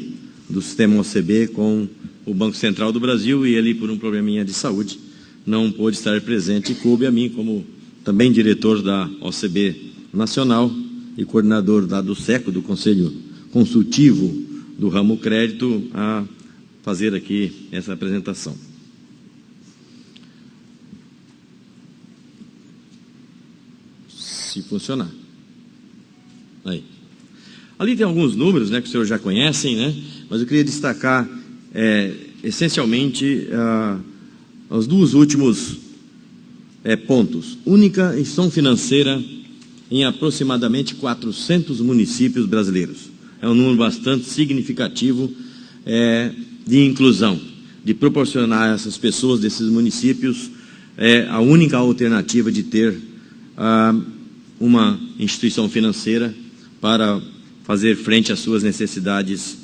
do sistema OCB com o Banco Central do Brasil, e ele, por um probleminha de saúde, não pôde estar presente, e coube a mim, como também diretor da OCB Nacional e coordenador do SECO, do Conselho Consultivo do Ramo Crédito, a fazer aqui essa apresentação. Se funcionar. Aí. Ali tem alguns números, né, que os senhores já conhecem, né, mas eu queria destacar essencialmente os dois últimos pontos. Única instituição financeira em aproximadamente 400 municípios brasileiros. É um número bastante significativo de inclusão, de proporcionar a essas pessoas desses municípios a única alternativa de ter uma instituição financeira para fazer frente às suas necessidades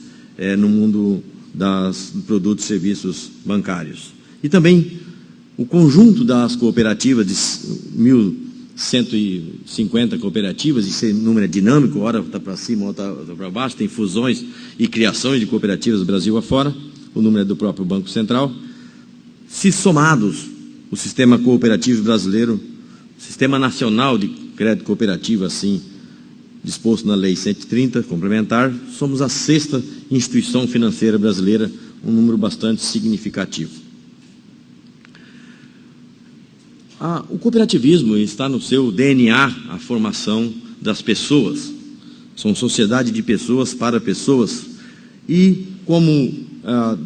no mundo dos produtos e serviços bancários. E também o conjunto das cooperativas, de 1.150 cooperativas, esse número é dinâmico, hora está para cima, hora está para baixo, tem fusões e criações de cooperativas do Brasil afora, o número é do próprio Banco Central. Se somados o sistema cooperativo brasileiro, Sistema Nacional de Crédito Cooperativo, assim disposto na Lei 130, complementar, somos a 6ª instituição financeira brasileira, um número bastante significativo. O cooperativismo está no seu DNA, a formação das pessoas. São sociedade de pessoas para pessoas. E como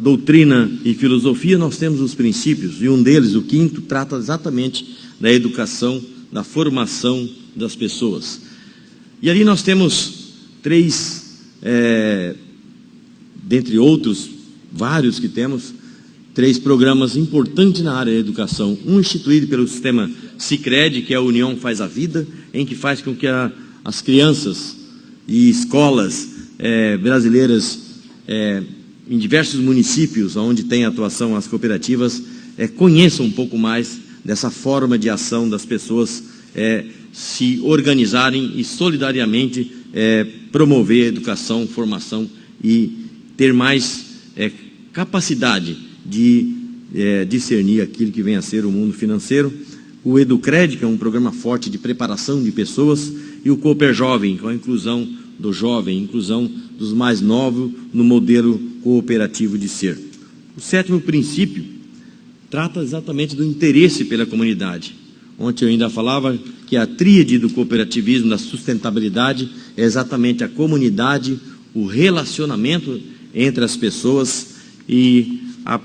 doutrina e filosofia, nós temos os princípios, e um deles, o 5º, trata exatamente da educação, da formação das pessoas. E ali nós temos 3, dentre outros, vários que temos, 3 programas importantes na área da educação. Um instituído pelo sistema Sicredi, que é a União Faz a Vida, em que faz com que as crianças e escolas brasileiras em diversos municípios onde tem atuação as cooperativas conheçam um pouco mais dessa forma de ação das pessoas se organizarem e solidariamente promover a educação, formação e ter mais capacidade de discernir aquilo que vem a ser o mundo financeiro. O Educred, que é um programa forte de preparação de pessoas, e o Cooper Jovem, com a inclusão do jovem, inclusão dos mais novos no modelo cooperativo de ser. O 7º princípio trata exatamente do interesse pela comunidade. Ontem eu ainda falava que a tríade do cooperativismo, da sustentabilidade, é exatamente a comunidade, o relacionamento entre as pessoas e a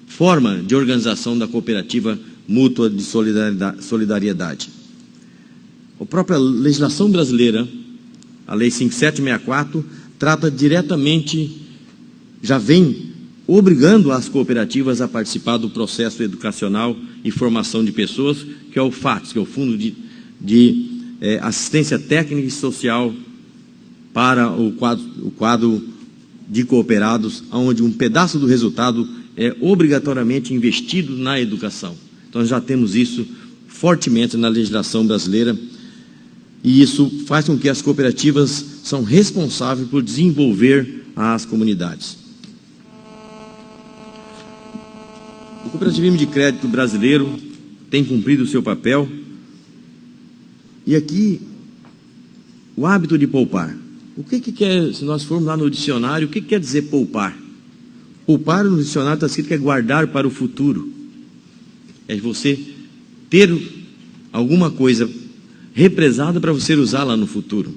forma de organização da cooperativa mútua de solidariedade. A própria legislação brasileira, a Lei 5764, trata diretamente, já vem obrigando as cooperativas a participar do processo educacional e formação de pessoas, que é o FATS, que é o Fundo de Assistência Técnica e Social para o quadro de cooperados, onde um pedaço do resultado é obrigatoriamente investido na educação. Então já temos isso fortemente na legislação brasileira, e isso faz com que as cooperativas são responsáveis por desenvolver às comunidades. O cooperativismo de crédito brasileiro tem cumprido o seu papel. E aqui, o hábito de poupar. O que quer, se nós formos lá no dicionário, o que quer dizer poupar? Poupar no dicionário está escrito que é guardar para o futuro. É você ter alguma coisa represada para você usar lá no futuro.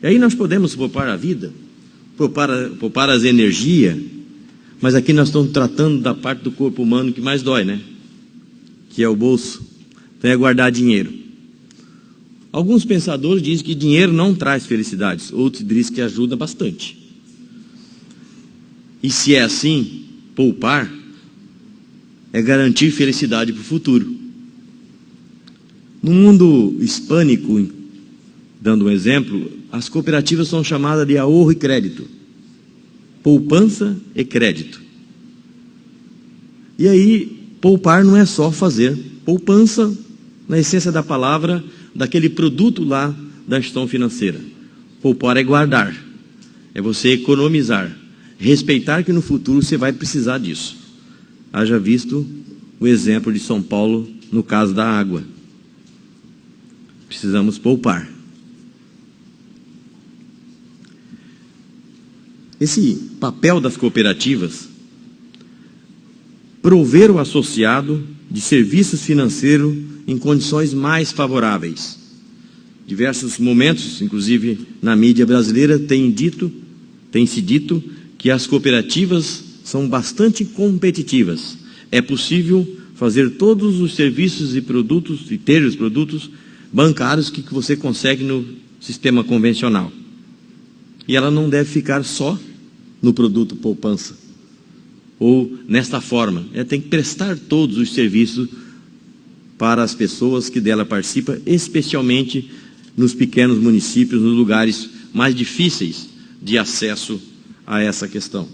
E aí nós podemos poupar a vida, poupar as energias, mas aqui nós estamos tratando da parte do corpo humano que mais dói, né? Que é o bolso. Então é guardar dinheiro. Alguns pensadores dizem que dinheiro não traz felicidades, outros dizem que ajuda bastante. E se é assim, poupar é garantir felicidade para o futuro. No mundo hispânico, dando um exemplo, as cooperativas são chamadas de ahorro e crédito. Poupança e crédito. E aí, poupar não é só fazer poupança, na essência da palavra, daquele produto lá da gestão financeira. Poupar é guardar, é você economizar, respeitar que no futuro você vai precisar disso. Haja visto o exemplo de São Paulo no caso da água. Precisamos poupar. Esse papel das cooperativas, prover o associado de serviços financeiros em condições mais favoráveis. Diversos momentos, inclusive na mídia brasileira, tem se dito que as cooperativas são bastante competitivas. É possível fazer todos os serviços e produtos, e ter os produtos bancários que você consegue no sistema convencional. E ela não deve ficar só no produto poupança, ou nesta forma. Ela tem que prestar todos os serviços para as pessoas que dela participam, especialmente nos pequenos municípios, nos lugares mais difíceis de acesso a essa questão.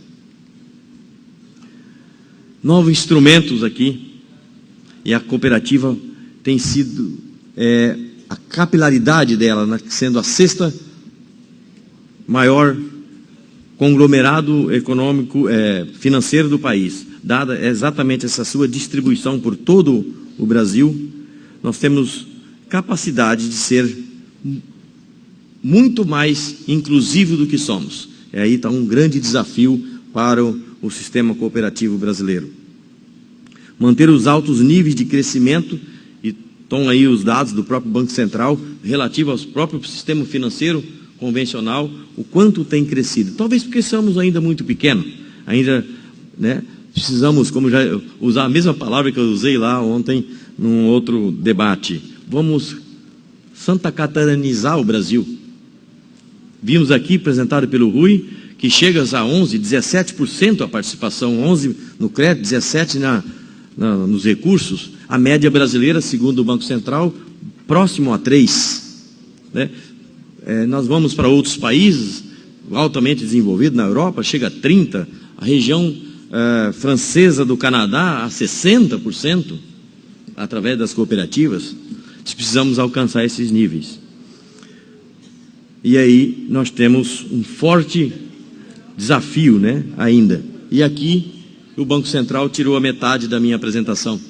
Novos instrumentos aqui, e a cooperativa tem sido, a capilaridade dela, sendo a sexta maior conglomerado econômico, financeiro do país, dada exatamente essa sua distribuição por todo o Brasil, nós temos capacidade de ser muito mais inclusivo do que somos. E aí está um grande desafio para o sistema cooperativo brasileiro. Manter os altos níveis de crescimento, e estão aí os dados do próprio Banco Central, relativo ao próprio sistema financeiro convencional, o quanto tem crescido. Talvez porque somos ainda muito pequenos, ainda, né, precisamos, como já usar a mesma palavra que eu usei lá ontem, num outro debate. Vamos Santa Catarinizar o Brasil. Vimos aqui, apresentado pelo Rui, que chega a 11%, 17% a participação, 11% no crédito, 17% nos recursos. A média brasileira, segundo o Banco Central, próximo a 3%. Né? Nós vamos para outros países altamente desenvolvidos, na Europa, chega a 30%, a região francesa do Canadá a 60%, através das cooperativas. Precisamos alcançar esses níveis. E aí nós temos um forte desafio, né, ainda. E aqui o Banco Central tirou a metade da minha apresentação.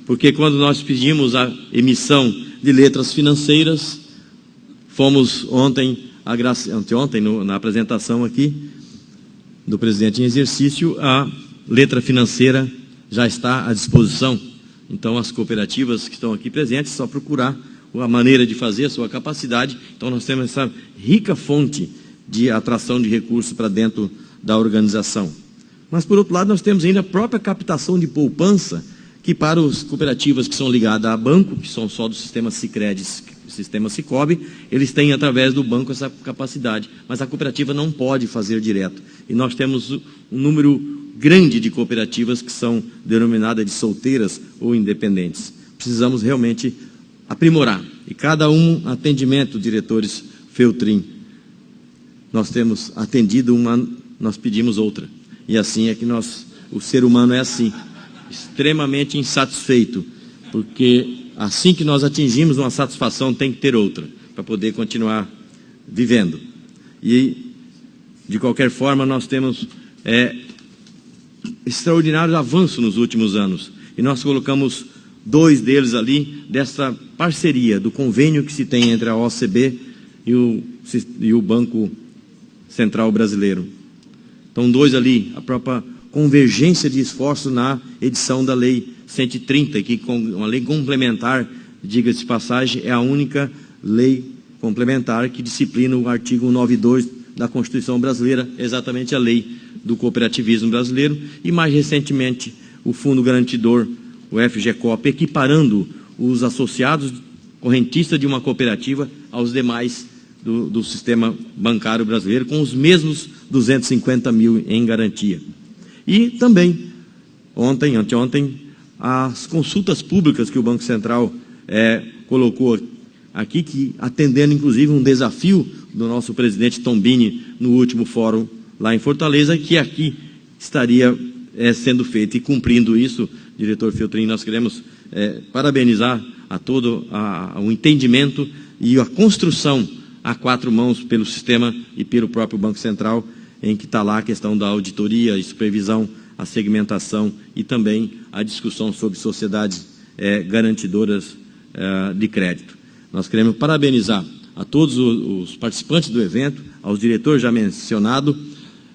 Porque quando nós pedimos a emissão de letras financeiras, fomos anteontem, na apresentação aqui do presidente em exercício, a letra financeira já está à disposição. Então, as cooperativas que estão aqui presentes, só procurar a maneira de fazer, a sua capacidade. Então, nós temos essa rica fonte de atração de recursos para dentro da organização. Mas, por outro lado, nós temos ainda a própria captação de poupança, que para as cooperativas que são ligadas a banco, que são só do sistema Sicredi, sistema Sicob, eles têm através do banco essa capacidade, mas a cooperativa não pode fazer direto. E nós temos um número grande de cooperativas que são denominadas de solteiras ou independentes. Precisamos realmente aprimorar. E cada atendimento, diretores Feltrin, nós temos atendido uma, nós pedimos outra. E assim é que o ser humano é assim, extremamente insatisfeito, porque assim que nós atingimos uma satisfação, tem que ter outra, para poder continuar vivendo. E de qualquer forma, nós temos extraordinário avanço nos últimos anos. E nós colocamos 2 deles ali, dessa parceria, do convênio que se tem entre a OCB e o Banco Central Brasileiro. Então, 2 ali, a própria convergência de esforços na edição da Lei 130, que uma lei complementar, diga-se de passagem, é a única lei complementar que disciplina o artigo 192 da Constituição Brasileira, exatamente a lei do cooperativismo brasileiro, e mais recentemente o Fundo Garantidor, o FGCOP, equiparando os associados correntistas de uma cooperativa aos demais do sistema bancário brasileiro, com os mesmos 250 mil em garantia. E também, anteontem, as consultas públicas que o Banco Central colocou aqui, que atendendo inclusive um desafio do nosso presidente Tombini no último fórum lá em Fortaleza, que aqui estaria sendo feito. E cumprindo isso, diretor Feltrin, nós queremos parabenizar a todo o entendimento e a construção a 4 mãos pelo sistema e pelo próprio Banco Central, em que está lá a questão da auditoria e supervisão, a segmentação e também a discussão sobre sociedades garantidoras de crédito. Nós queremos parabenizar a todos os participantes do evento, aos diretores já mencionados,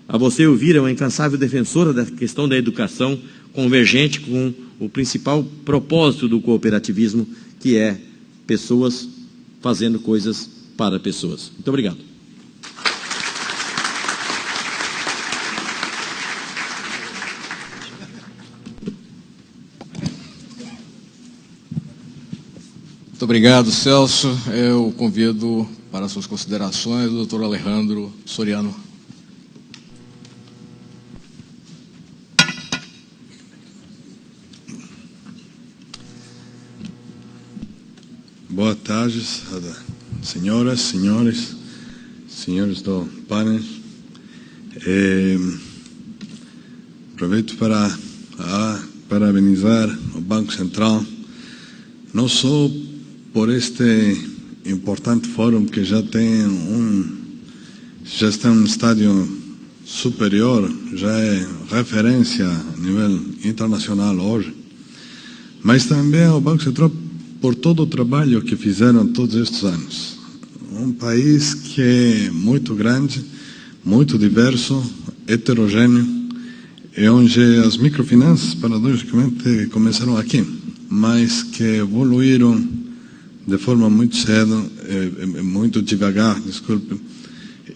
a você, Elvira, uma incansável defensora da questão da educação, convergente com o principal propósito do cooperativismo, que é pessoas fazendo coisas para pessoas. Muito obrigado. Muito obrigado, Celso. Eu convido para suas considerações o doutor Alejandro Soriano. Boa tarde, senhoras, senhores do painel. Aproveito para parabenizar o Banco Central, não só por este importante fórum que já está em um estádio superior, já é referência a nível internacional hoje, mas também ao Banco Central por todo o trabalho que fizeram todos estes anos. Um país que é muito grande, muito diverso, heterogêneo, e onde as microfinanças, paradoxicamente, começaram aqui, mas que evoluíram de forma muito cedo, muito devagar, desculpe,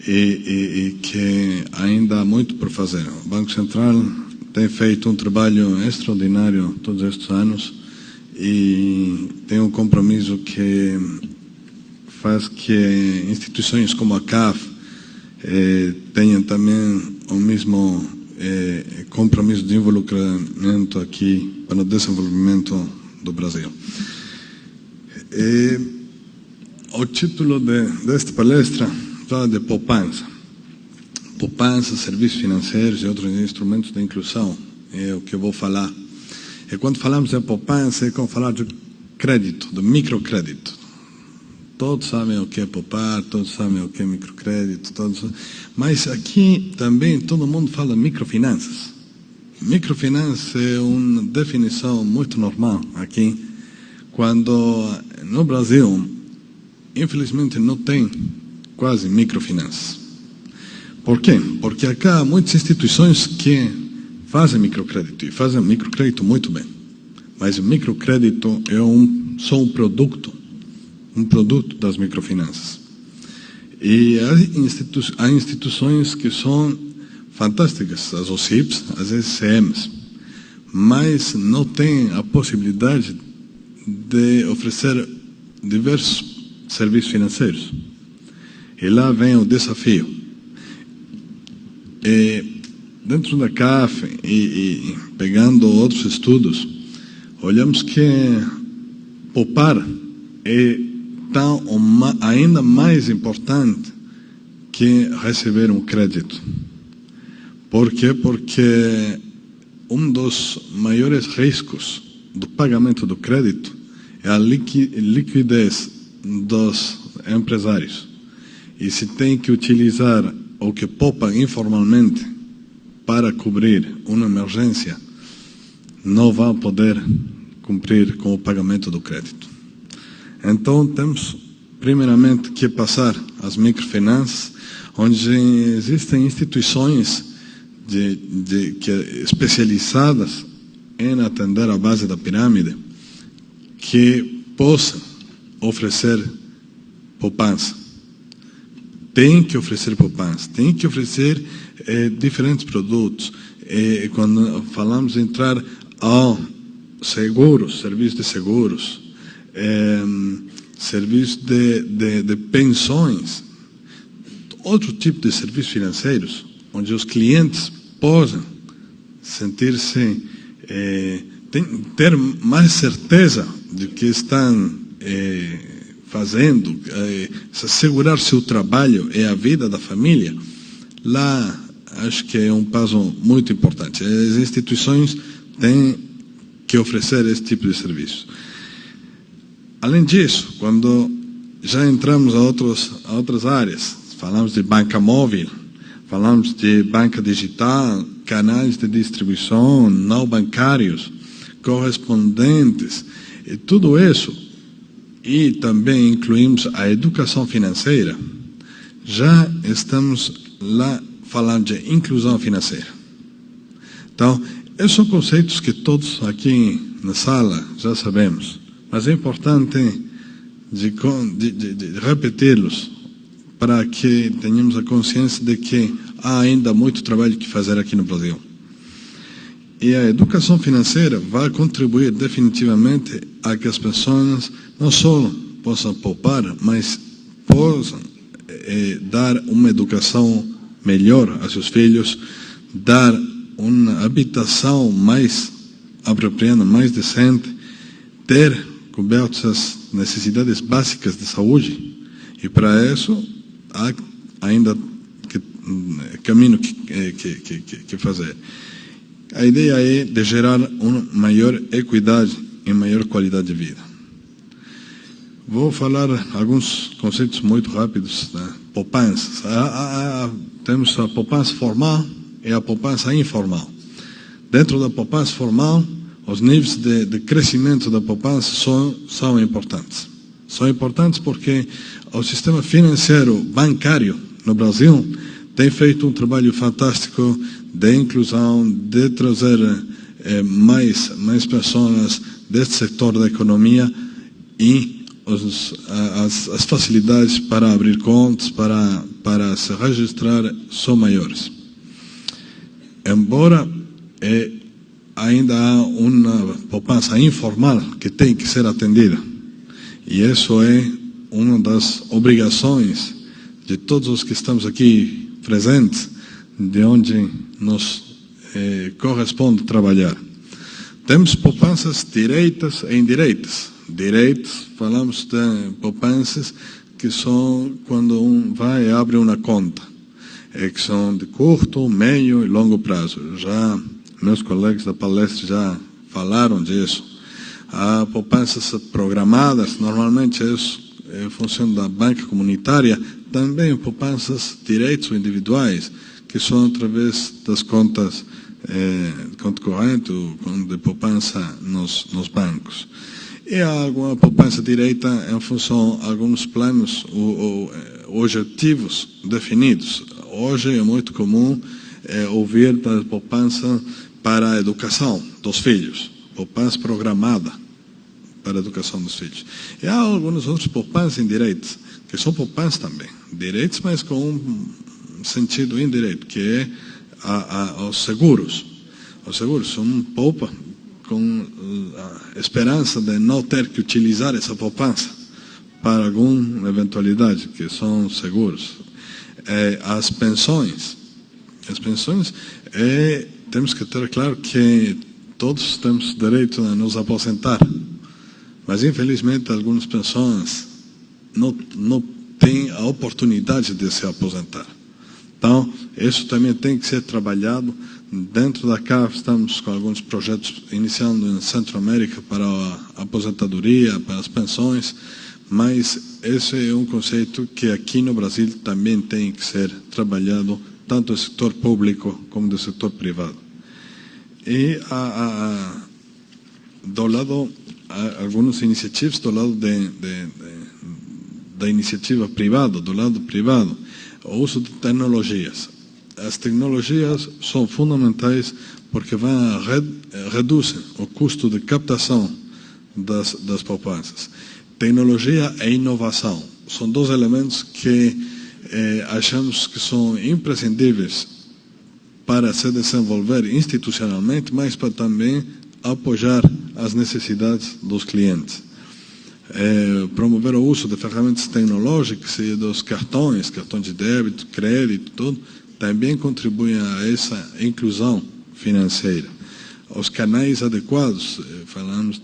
e que ainda há muito por fazer. O Banco Central tem feito um trabalho extraordinário todos estes anos, e tem um compromisso que faz que instituições como a CAF tenham também o mesmo compromisso de involucramento aqui para o desenvolvimento do Brasil. O título desta palestra fala de poupança. Poupança, serviços financeiros e outros instrumentos de inclusão é o que eu vou falar. E quando falamos de poupança, é como falar de crédito, de microcrédito. Todos sabem o que é poupar, todos sabem o que é microcrédito, mas aqui também todo mundo fala de microfinanças. Microfinança é uma definição muito normal aqui, quando no Brasil, infelizmente, não tem quase microfinanças. Por quê? Porque acá há muitas instituições que fazem microcrédito, e fazem microcrédito muito bem. Mas o microcrédito é só um produto das microfinanças. E há instituições que são fantásticas, as OCIPs, as SCMs, mas não têm a possibilidade de oferecer diversos serviços financeiros. E lá vem o desafio. Dentro da CAF e pegando outros estudos, olhamos que poupar é ainda mais importante que receber um crédito. Por quê? Porque um dos maiores riscos do pagamento do crédito é a liquidez dos empresários. E se tem que utilizar ou que poupa informalmente para cobrir uma emergência não vai poder cumprir com o pagamento do crédito. Então, temos primeiramente que passar às microfinanças, onde existem instituições especializadas em atender a base da pirâmide, que possam oferecer poupança. Tem que oferecer poupança, tem que oferecer diferentes produtos. Quando falamos de entrar ao seguros, serviço de seguros, serviço de pensões, outro tipo de serviços financeiros, onde os clientes possam sentir-se, ter mais certeza de que estão fazendo, assegurar seu trabalho e a vida da família, lá acho que é um passo muito importante. As instituições têm que oferecer esse tipo de serviço. Além disso, quando já entramos a outras áreas, falamos de banca móvel, falamos de banca digital, canais de distribuição não bancários, correspondentes, e tudo isso, e também incluímos a educação financeira, já estamos lá falando de inclusão financeira. Então, esses são conceitos que todos aqui na sala já sabemos, mas é importante de repeti-los para que tenhamos a consciência de que há ainda muito trabalho que fazer aqui no Brasil. E a educação financeira vai contribuir definitivamente a que as pessoas não só possam poupar, mas possam dar uma educação melhor a seus filhos, dar uma habitação mais apropriada, mais decente, ter cobertas as necessidades básicas de saúde. E para isso há ainda caminho que fazer. A ideia é de gerar uma maior equidade e maior qualidade de vida. Vou falar alguns conceitos muito rápidos da poupança. Temos a poupança formal e a poupança informal. Dentro da poupança formal, os níveis de crescimento da poupança são importantes. São importantes porque o sistema financeiro bancário no Brasil tem feito um trabalho fantástico de inclusão, de trazer mais pessoas deste setor da economia, e as facilidades para abrir contas, para se registrar, são maiores. Embora ainda há uma poupança informal que tem que ser atendida, e isso é uma das obrigações de todos os que estamos aqui presentes, de onde nos corresponde trabalhar. Temos poupanças direitas e indireitas. Direitos, falamos de poupanças que são quando vai e abre uma conta, que são de curto, médio e longo prazo. Já meus colegas da palestra já falaram disso. Há poupanças programadas, normalmente isso é função da banca comunitária, também poupanças direitos ou individuais, que são através das contas conta corrente ou de poupança nos bancos. E há alguma poupança direita em função de alguns planos ou objetivos definidos. Hoje é muito comum ouvir da poupança para a educação dos filhos, poupança programada para a educação dos filhos. E há algumas outras poupanças indiretas, que são poupanças também, direitos, mas com um sentido indireto, que é os seguros. Os seguros são poupa com a esperança de não ter que utilizar essa poupança para alguma eventualidade, que são seguros. As pensões. As pensões, temos que ter claro que todos temos direito a nos aposentar, mas infelizmente algumas pessoas não têm a oportunidade de se aposentar. Então, isso também tem que ser trabalhado. Dentro da CAF estamos com alguns projetos iniciando em Centro-América para a aposentadoria, para as pensões, mas esse é um conceito que aqui no Brasil também tem que ser trabalhado, tanto do setor público como do setor privado. E do lado, algumas iniciativas do lado da iniciativa privada, do lado privado, o uso de tecnologias. As tecnologias são fundamentais porque reduzem o custo de captação das poupanças. Tecnologia e inovação são dois elementos que achamos que são imprescindíveis para se desenvolver institucionalmente, mas para também apoiar as necessidades dos clientes. Promover o uso de ferramentas tecnológicas e dos cartões de débito, crédito, tudo, também contribuem a essa inclusão financeira. Os canais adequados, falamos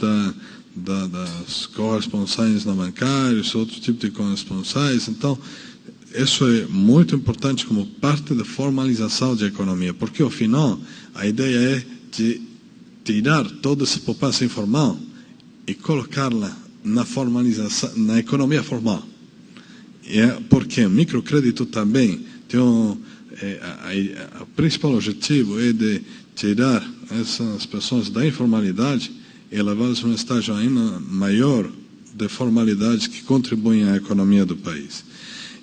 das corresponsais não bancários, outro tipo de corresponsais. Então, isso é muito importante como parte da formalização da economia, porque, ao final, a ideia é de tirar toda essa poupança informal e colocá-la na formalização, na economia formal. Porque o microcrédito também tem o principal objetivo é de tirar essas pessoas da informalidade e levá-las a um estágio ainda maior de formalidade que contribuem à economia do país.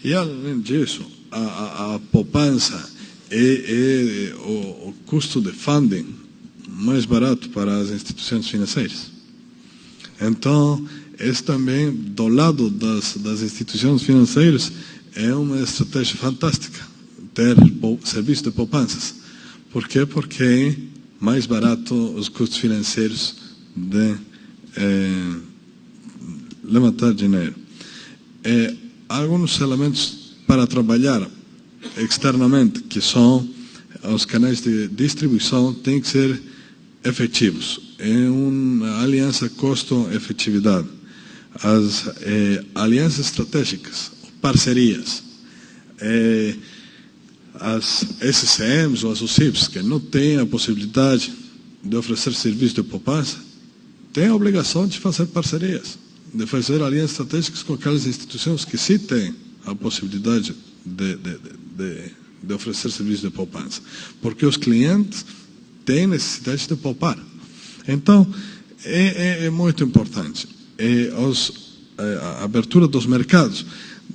E, além disso, a poupança é o custo de funding mais barato para as instituições financeiras. Então, esse também, do lado das instituições financeiras, é uma estratégia fantástica ter serviço de poupanças. Por quê? Porque é mais barato os custos financeiros de levantar dinheiro. Alguns elementos para trabalhar externamente, que são os canais de distribuição, têm que ser efetivos. É uma aliança custo-efetividade. As alianças estratégicas, parcerias, as SCMs ou as UCIPs, que não têm a possibilidade de oferecer serviço de poupança, têm a obrigação de fazer parcerias, de fazer alianças estratégicas com aquelas instituições que sim têm a possibilidade de oferecer serviço de poupança, porque os clientes têm necessidade de poupar. Então, é muito importante. A abertura dos mercados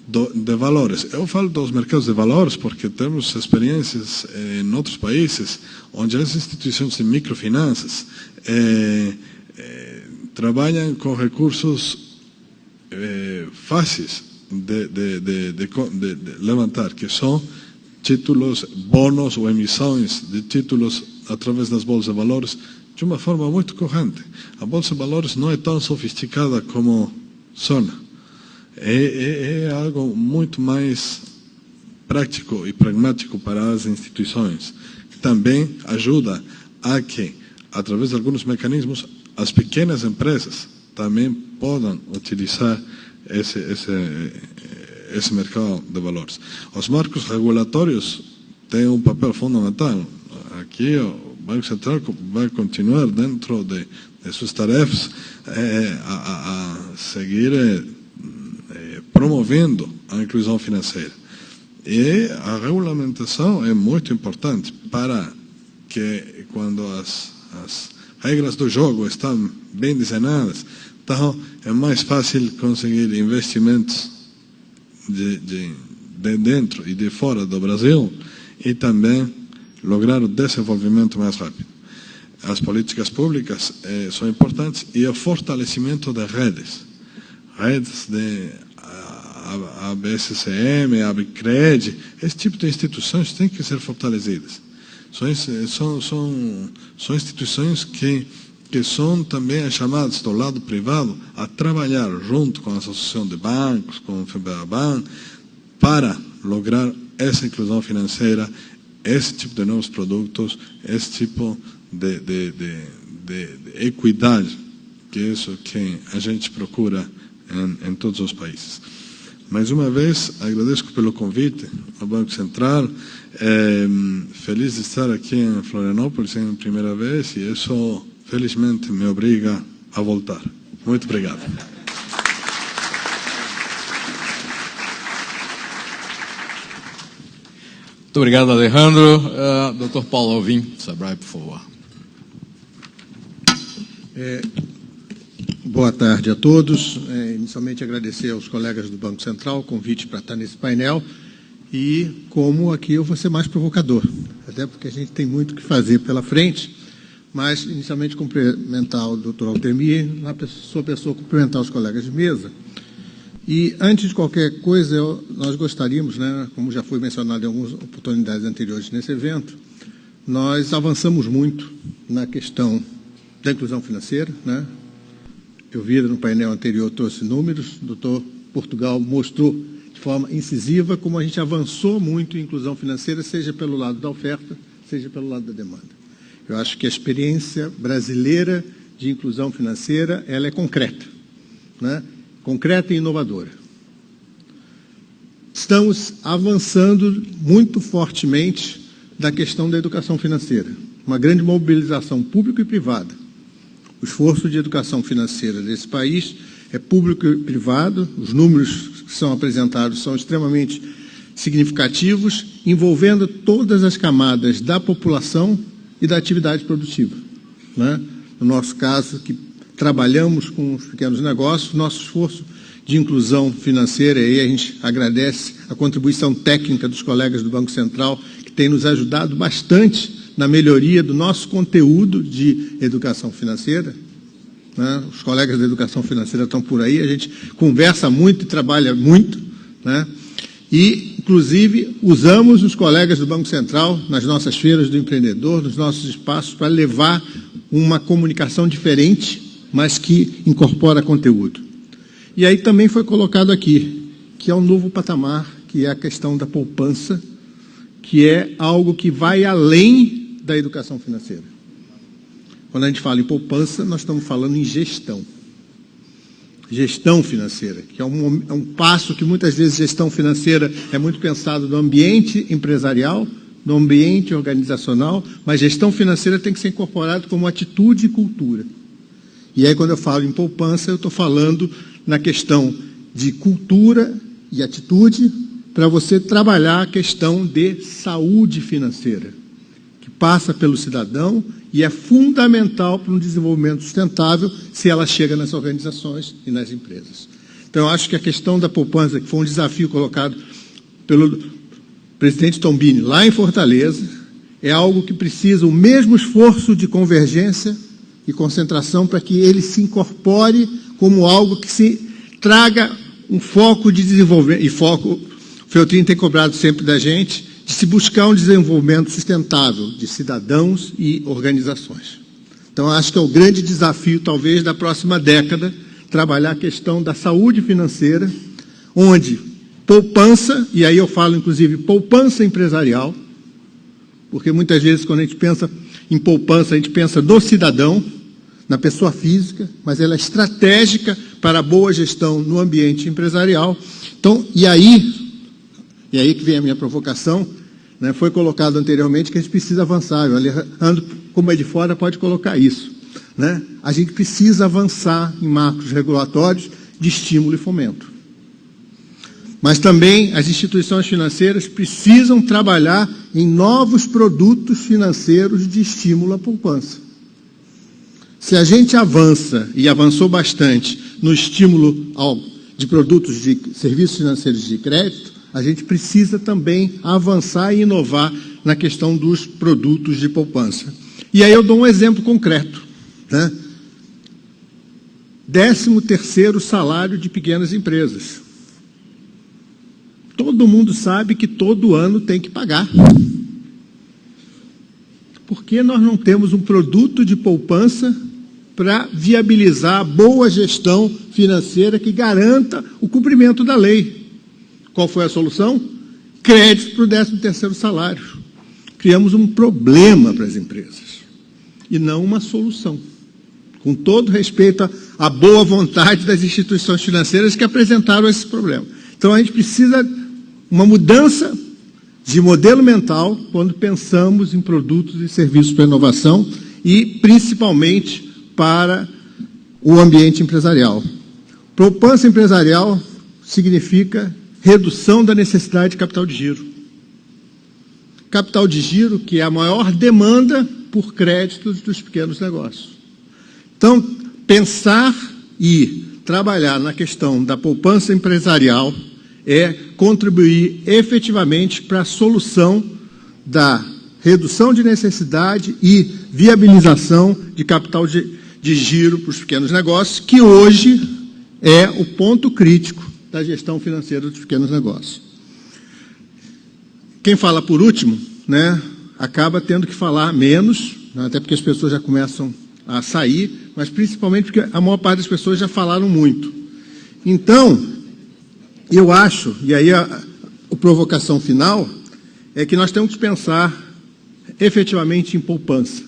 de valores. Eu falo dos mercados de valores porque temos experiências em outros países onde as instituições de microfinanças trabalham com recursos fáceis de levantar, que são títulos, bônus ou emissões de títulos através das bolsas de valores, de uma forma muito corrente. A bolsa de valores não é tão sofisticada como sona. É algo muito mais prático e pragmático para as instituições, que também ajuda a que, através de alguns mecanismos, as pequenas empresas também possam utilizar esse mercado de valores. Os marcos regulatórios têm um papel fundamental. Aqui o Banco Central vai continuar dentro de suas tarefas a seguir promovendo a inclusão financeira. E a regulamentação é muito importante para que, quando as regras do jogo estão bem desenhadas, então é mais fácil conseguir investimentos de dentro e de fora do Brasil e também lograr o desenvolvimento mais rápido. As políticas públicas são importantes e o fortalecimento de redes de ABSCM, ABCRED, esse tipo de instituições têm que ser fortalecidas. São instituições que são também chamadas do lado privado a trabalhar junto com a Associação de Bancos, com o FEBEABAN, para lograr essa inclusão financeira, esse tipo de novos produtos, esse tipo de equidade, que é isso que a gente procura em todos os países. Mais uma vez, agradeço pelo convite ao Banco Central. Feliz de estar aqui em Florianópolis em primeira vez e isso, felizmente, me obriga a voltar. Muito obrigado. Muito obrigado, Alejandro. Dr. Paulo Alvim, Sebrae, por favor. Boa tarde a todos. Inicialmente agradecer aos colegas do Banco Central o convite para estar nesse painel e como aqui eu vou ser mais provocador, até porque a gente tem muito o que fazer pela frente, mas inicialmente cumprimentar o Dr. Altemir, na sua pessoa cumprimentar os colegas de mesa. E antes de qualquer coisa, nós gostaríamos, né, como já foi mencionado em algumas oportunidades anteriores nesse evento, nós avançamos muito na questão da inclusão financeira, né? Eu vi no painel anterior, trouxe números, o doutor Portugal mostrou de forma incisiva como a gente avançou muito em inclusão financeira, seja pelo lado da oferta, seja pelo lado da demanda. Eu acho que a experiência brasileira de inclusão financeira, ela é concreta, né? Concreta e inovadora. Estamos avançando muito fortemente da questão da educação financeira, uma grande mobilização pública e privada. O esforço de educação financeira desse país é público e privado, os números que são apresentados são extremamente significativos, envolvendo todas as camadas da população e da atividade produtiva, né? No nosso caso, que trabalhamos com os pequenos negócios, nosso esforço de inclusão financeira, e aí a gente agradece a contribuição técnica dos colegas do Banco Central, que tem nos ajudado bastante na melhoria do nosso conteúdo de educação financeira, né? Os colegas da educação financeira estão por aí, a gente conversa muito e trabalha muito, né? E, inclusive, usamos os colegas do Banco Central nas nossas feiras do empreendedor, nos nossos espaços, para levar uma comunicação diferente, mas que incorpora conteúdo. E aí também foi colocado aqui, que é um novo patamar, que é a questão da poupança, que é algo que vai além da educação financeira. Quando a gente fala em poupança, nós estamos falando em gestão. Gestão financeira, que é um passo que muitas vezes gestão financeira é muito pensado no ambiente empresarial, no ambiente organizacional, mas gestão financeira tem que ser incorporado como atitude e cultura. E aí, quando eu falo em poupança, eu estou falando na questão de cultura e atitude para você trabalhar a questão de saúde financeira, que passa pelo cidadão e é fundamental para um desenvolvimento sustentável se ela chega nas organizações e nas empresas. Então, eu acho que a questão da poupança, que foi um desafio colocado pelo presidente Tombini lá em Fortaleza, é algo que precisa o mesmo esforço de convergência e concentração para que ele se incorpore como algo que se traga um foco de desenvolvimento, e foco, o Feltrin tem cobrado sempre da gente, de se buscar um desenvolvimento sustentável de cidadãos e organizações. Então, acho que é o grande desafio, talvez, da próxima década, trabalhar a questão da saúde financeira, onde poupança, e aí eu falo, inclusive, poupança empresarial, porque muitas vezes, quando a gente pensa em poupança, a gente pensa no cidadão, na pessoa física, mas ela é estratégica para a boa gestão no ambiente empresarial. Então, e aí que vem a minha provocação, né, foi colocado anteriormente que a gente precisa avançar. O Alejandro, como é de fora, pode colocar isso, né? A gente precisa avançar em marcos regulatórios de estímulo e fomento. Mas também as instituições financeiras precisam trabalhar em novos produtos financeiros de estímulo à poupança. Se a gente avança, e avançou bastante, no estímulo de produtos de serviços financeiros de crédito, a gente precisa também avançar e inovar na questão dos produtos de poupança. E aí eu dou um exemplo concreto, né? 13º salário de pequenas empresas. Todo mundo sabe que todo ano tem que pagar. Por que nós não temos um produto de poupança para viabilizar a boa gestão financeira que garanta o cumprimento da lei? Qual foi a solução? Crédito para o 13º salário. Criamos um problema para as empresas e não uma solução. Com todo respeito à boa vontade das instituições financeiras que apresentaram esse problema. Então, a gente precisa uma mudança de modelo mental quando pensamos em produtos e serviços para inovação e, principalmente, para o ambiente empresarial. Poupança empresarial significa redução da necessidade de capital de giro. capital de giro, que é a maior demanda por créditos dos pequenos negócios. Então, pensar e trabalhar na questão da poupança empresarial é contribuir efetivamente para a solução da redução de necessidade e viabilização de capital de giro para os pequenos negócios, que hoje é o ponto crítico da gestão financeira dos pequenos negócios. Quem fala por último, né, acaba tendo que falar menos, né, até porque as pessoas já começam a sair, mas principalmente porque a maior parte das pessoas já falaram muito. Então, eu acho, e aí a provocação final, é que nós temos que pensar efetivamente em poupança,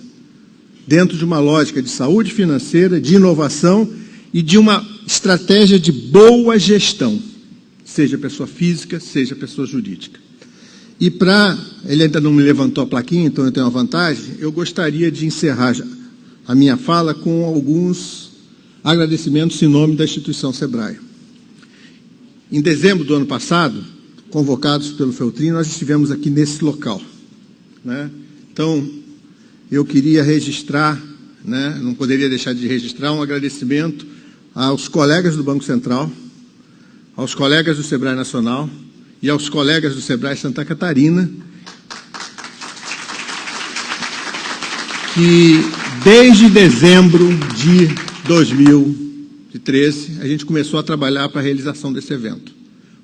dentro de uma lógica de saúde financeira, de inovação e de uma estratégia de boa gestão, seja pessoa física, seja pessoa jurídica. E ele ainda não me levantou a plaquinha, então eu tenho uma vantagem, eu gostaria de encerrar a minha fala com alguns agradecimentos em nome da instituição Sebrae. Em dezembro do ano passado, convocados pelo Feltrin, nós estivemos aqui nesse local, né? Então, eu queria registrar, né, não poderia deixar de registrar um agradecimento aos colegas do Banco Central, aos colegas do Sebrae Nacional e aos colegas do Sebrae Santa Catarina, que desde dezembro de 2013 a gente começou a trabalhar para a realização desse evento,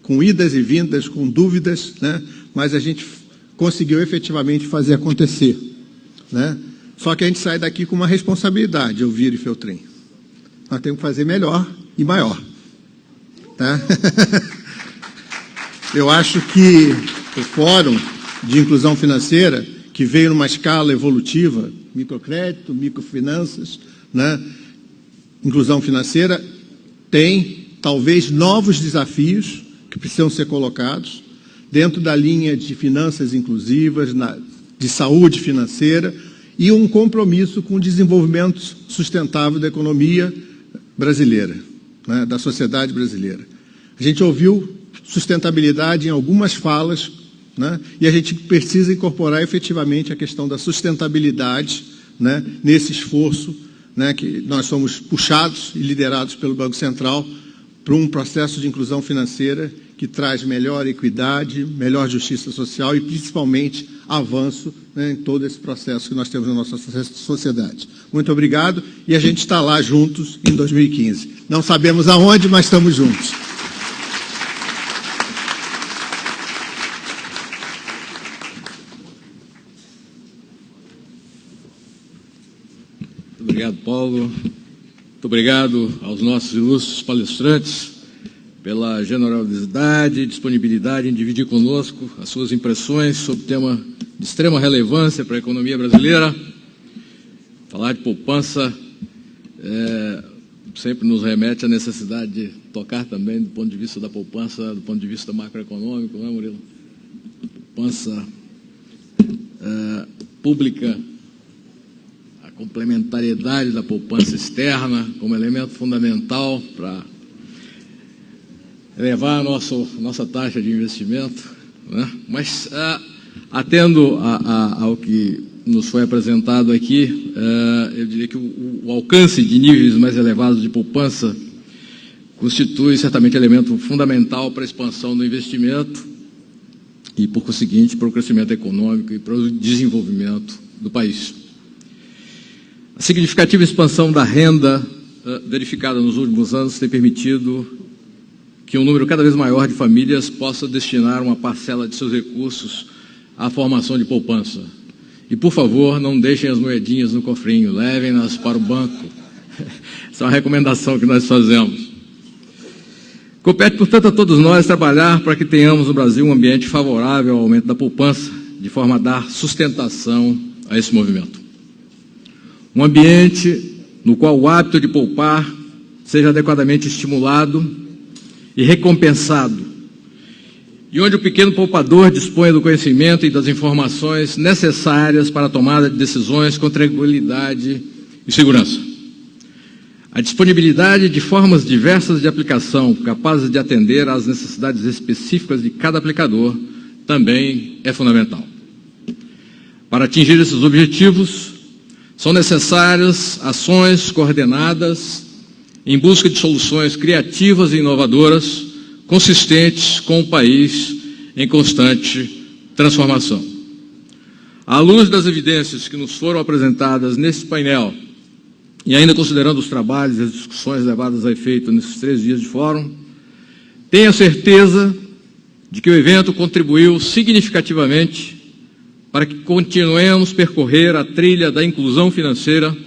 com idas e vindas, com dúvidas, né, mas a gente conseguiu efetivamente fazer acontecer, né? Só que a gente sai daqui com uma responsabilidade, Elvira e Feltrin. Nós temos que fazer melhor e maior, tá? Eu acho que o Fórum de Inclusão Financeira, que veio numa escala evolutiva, microcrédito, microfinanças, né, inclusão financeira, tem talvez novos desafios que precisam ser colocados dentro da linha de finanças inclusivas, de saúde financeira e um compromisso com o desenvolvimento sustentável da economia brasileira, né, da sociedade brasileira. A gente ouviu sustentabilidade em algumas falas, né, e a gente precisa incorporar efetivamente a questão da sustentabilidade, né, nesse esforço, né, que nós somos puxados e liderados pelo Banco Central para um processo de inclusão financeira que traz melhor equidade, melhor justiça social e, principalmente, avanço, né, em todo esse processo que nós temos na nossa sociedade. Muito obrigado e a gente está lá juntos em 2015. Não sabemos aonde, mas estamos juntos. Muito obrigado, Paulo. Muito obrigado aos nossos ilustres palestrantes pela generosidade e disponibilidade em dividir conosco as suas impressões sobre tema de extrema relevância para a economia brasileira. Falar de poupança sempre nos remete à necessidade de tocar também do ponto de vista da poupança, do ponto de vista macroeconômico, não é, Murilo? Poupança pública, a complementariedade da poupança externa como elemento fundamental para elevar a nossa taxa de investimento, né? Mas, atendo ao que nos foi apresentado aqui, eu diria que o alcance de níveis mais elevados de poupança constitui certamente elemento fundamental para a expansão do investimento e, por conseguinte, para o crescimento econômico e para o desenvolvimento do país. A significativa expansão da renda verificada nos últimos anos tem permitido que um número cada vez maior de famílias possa destinar uma parcela de seus recursos à formação de poupança. E, por favor, não deixem as moedinhas no cofrinho, levem-nas para o banco. Essa é uma recomendação que nós fazemos. Compete, portanto, a todos nós trabalhar para que tenhamos no Brasil um ambiente favorável ao aumento da poupança, de forma a dar sustentação a esse movimento. Um ambiente no qual o hábito de poupar seja adequadamente estimulado e recompensado, e onde o pequeno poupador disponha do conhecimento e das informações necessárias para a tomada de decisões com tranquilidade e segurança. A disponibilidade de formas diversas de aplicação capazes de atender às necessidades específicas de cada aplicador também é fundamental. Para atingir esses objetivos, são necessárias ações coordenadas em busca de soluções criativas e inovadoras, consistentes com o país em constante transformação. À luz das evidências que nos foram apresentadas nesse painel, e ainda considerando os trabalhos e as discussões levadas a efeito nesses 3 dias de fórum, tenho a certeza de que o evento contribuiu significativamente para que continuemos a percorrer a trilha da inclusão financeira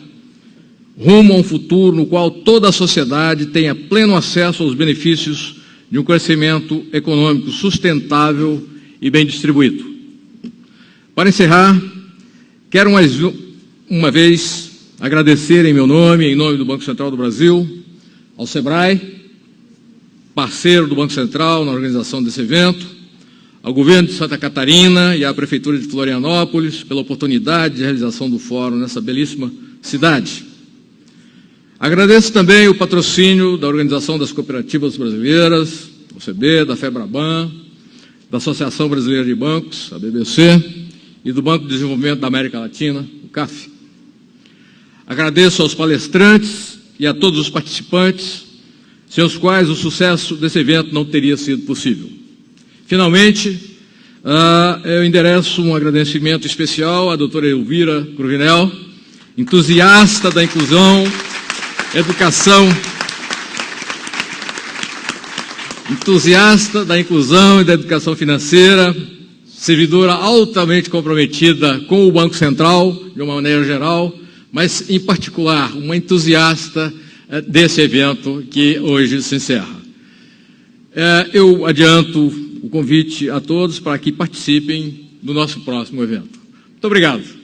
rumo a um futuro no qual toda a sociedade tenha pleno acesso aos benefícios de um crescimento econômico sustentável e bem distribuído. Para encerrar, quero mais uma vez agradecer em meu nome, em nome do Banco Central do Brasil, ao SEBRAE, parceiro do Banco Central na organização desse evento, ao governo de Santa Catarina e à Prefeitura de Florianópolis pela oportunidade de realização do fórum nessa belíssima cidade. Agradeço também o patrocínio da Organização das Cooperativas Brasileiras, OCB, da FEBRABAN, da Associação Brasileira de Bancos, a BBC, e do Banco de Desenvolvimento da América Latina, o CAF. Agradeço aos palestrantes e a todos os participantes, sem os quais o sucesso desse evento não teria sido possível. Finalmente, eu endereço um agradecimento especial à doutora Elvira Cruvinel, entusiasta da inclusão, e da educação financeira, servidora altamente comprometida com o Banco Central, de uma maneira geral, mas, em particular, uma entusiasta desse evento que hoje se encerra. Eu adianto o convite a todos para que participem do nosso próximo evento. Muito obrigado.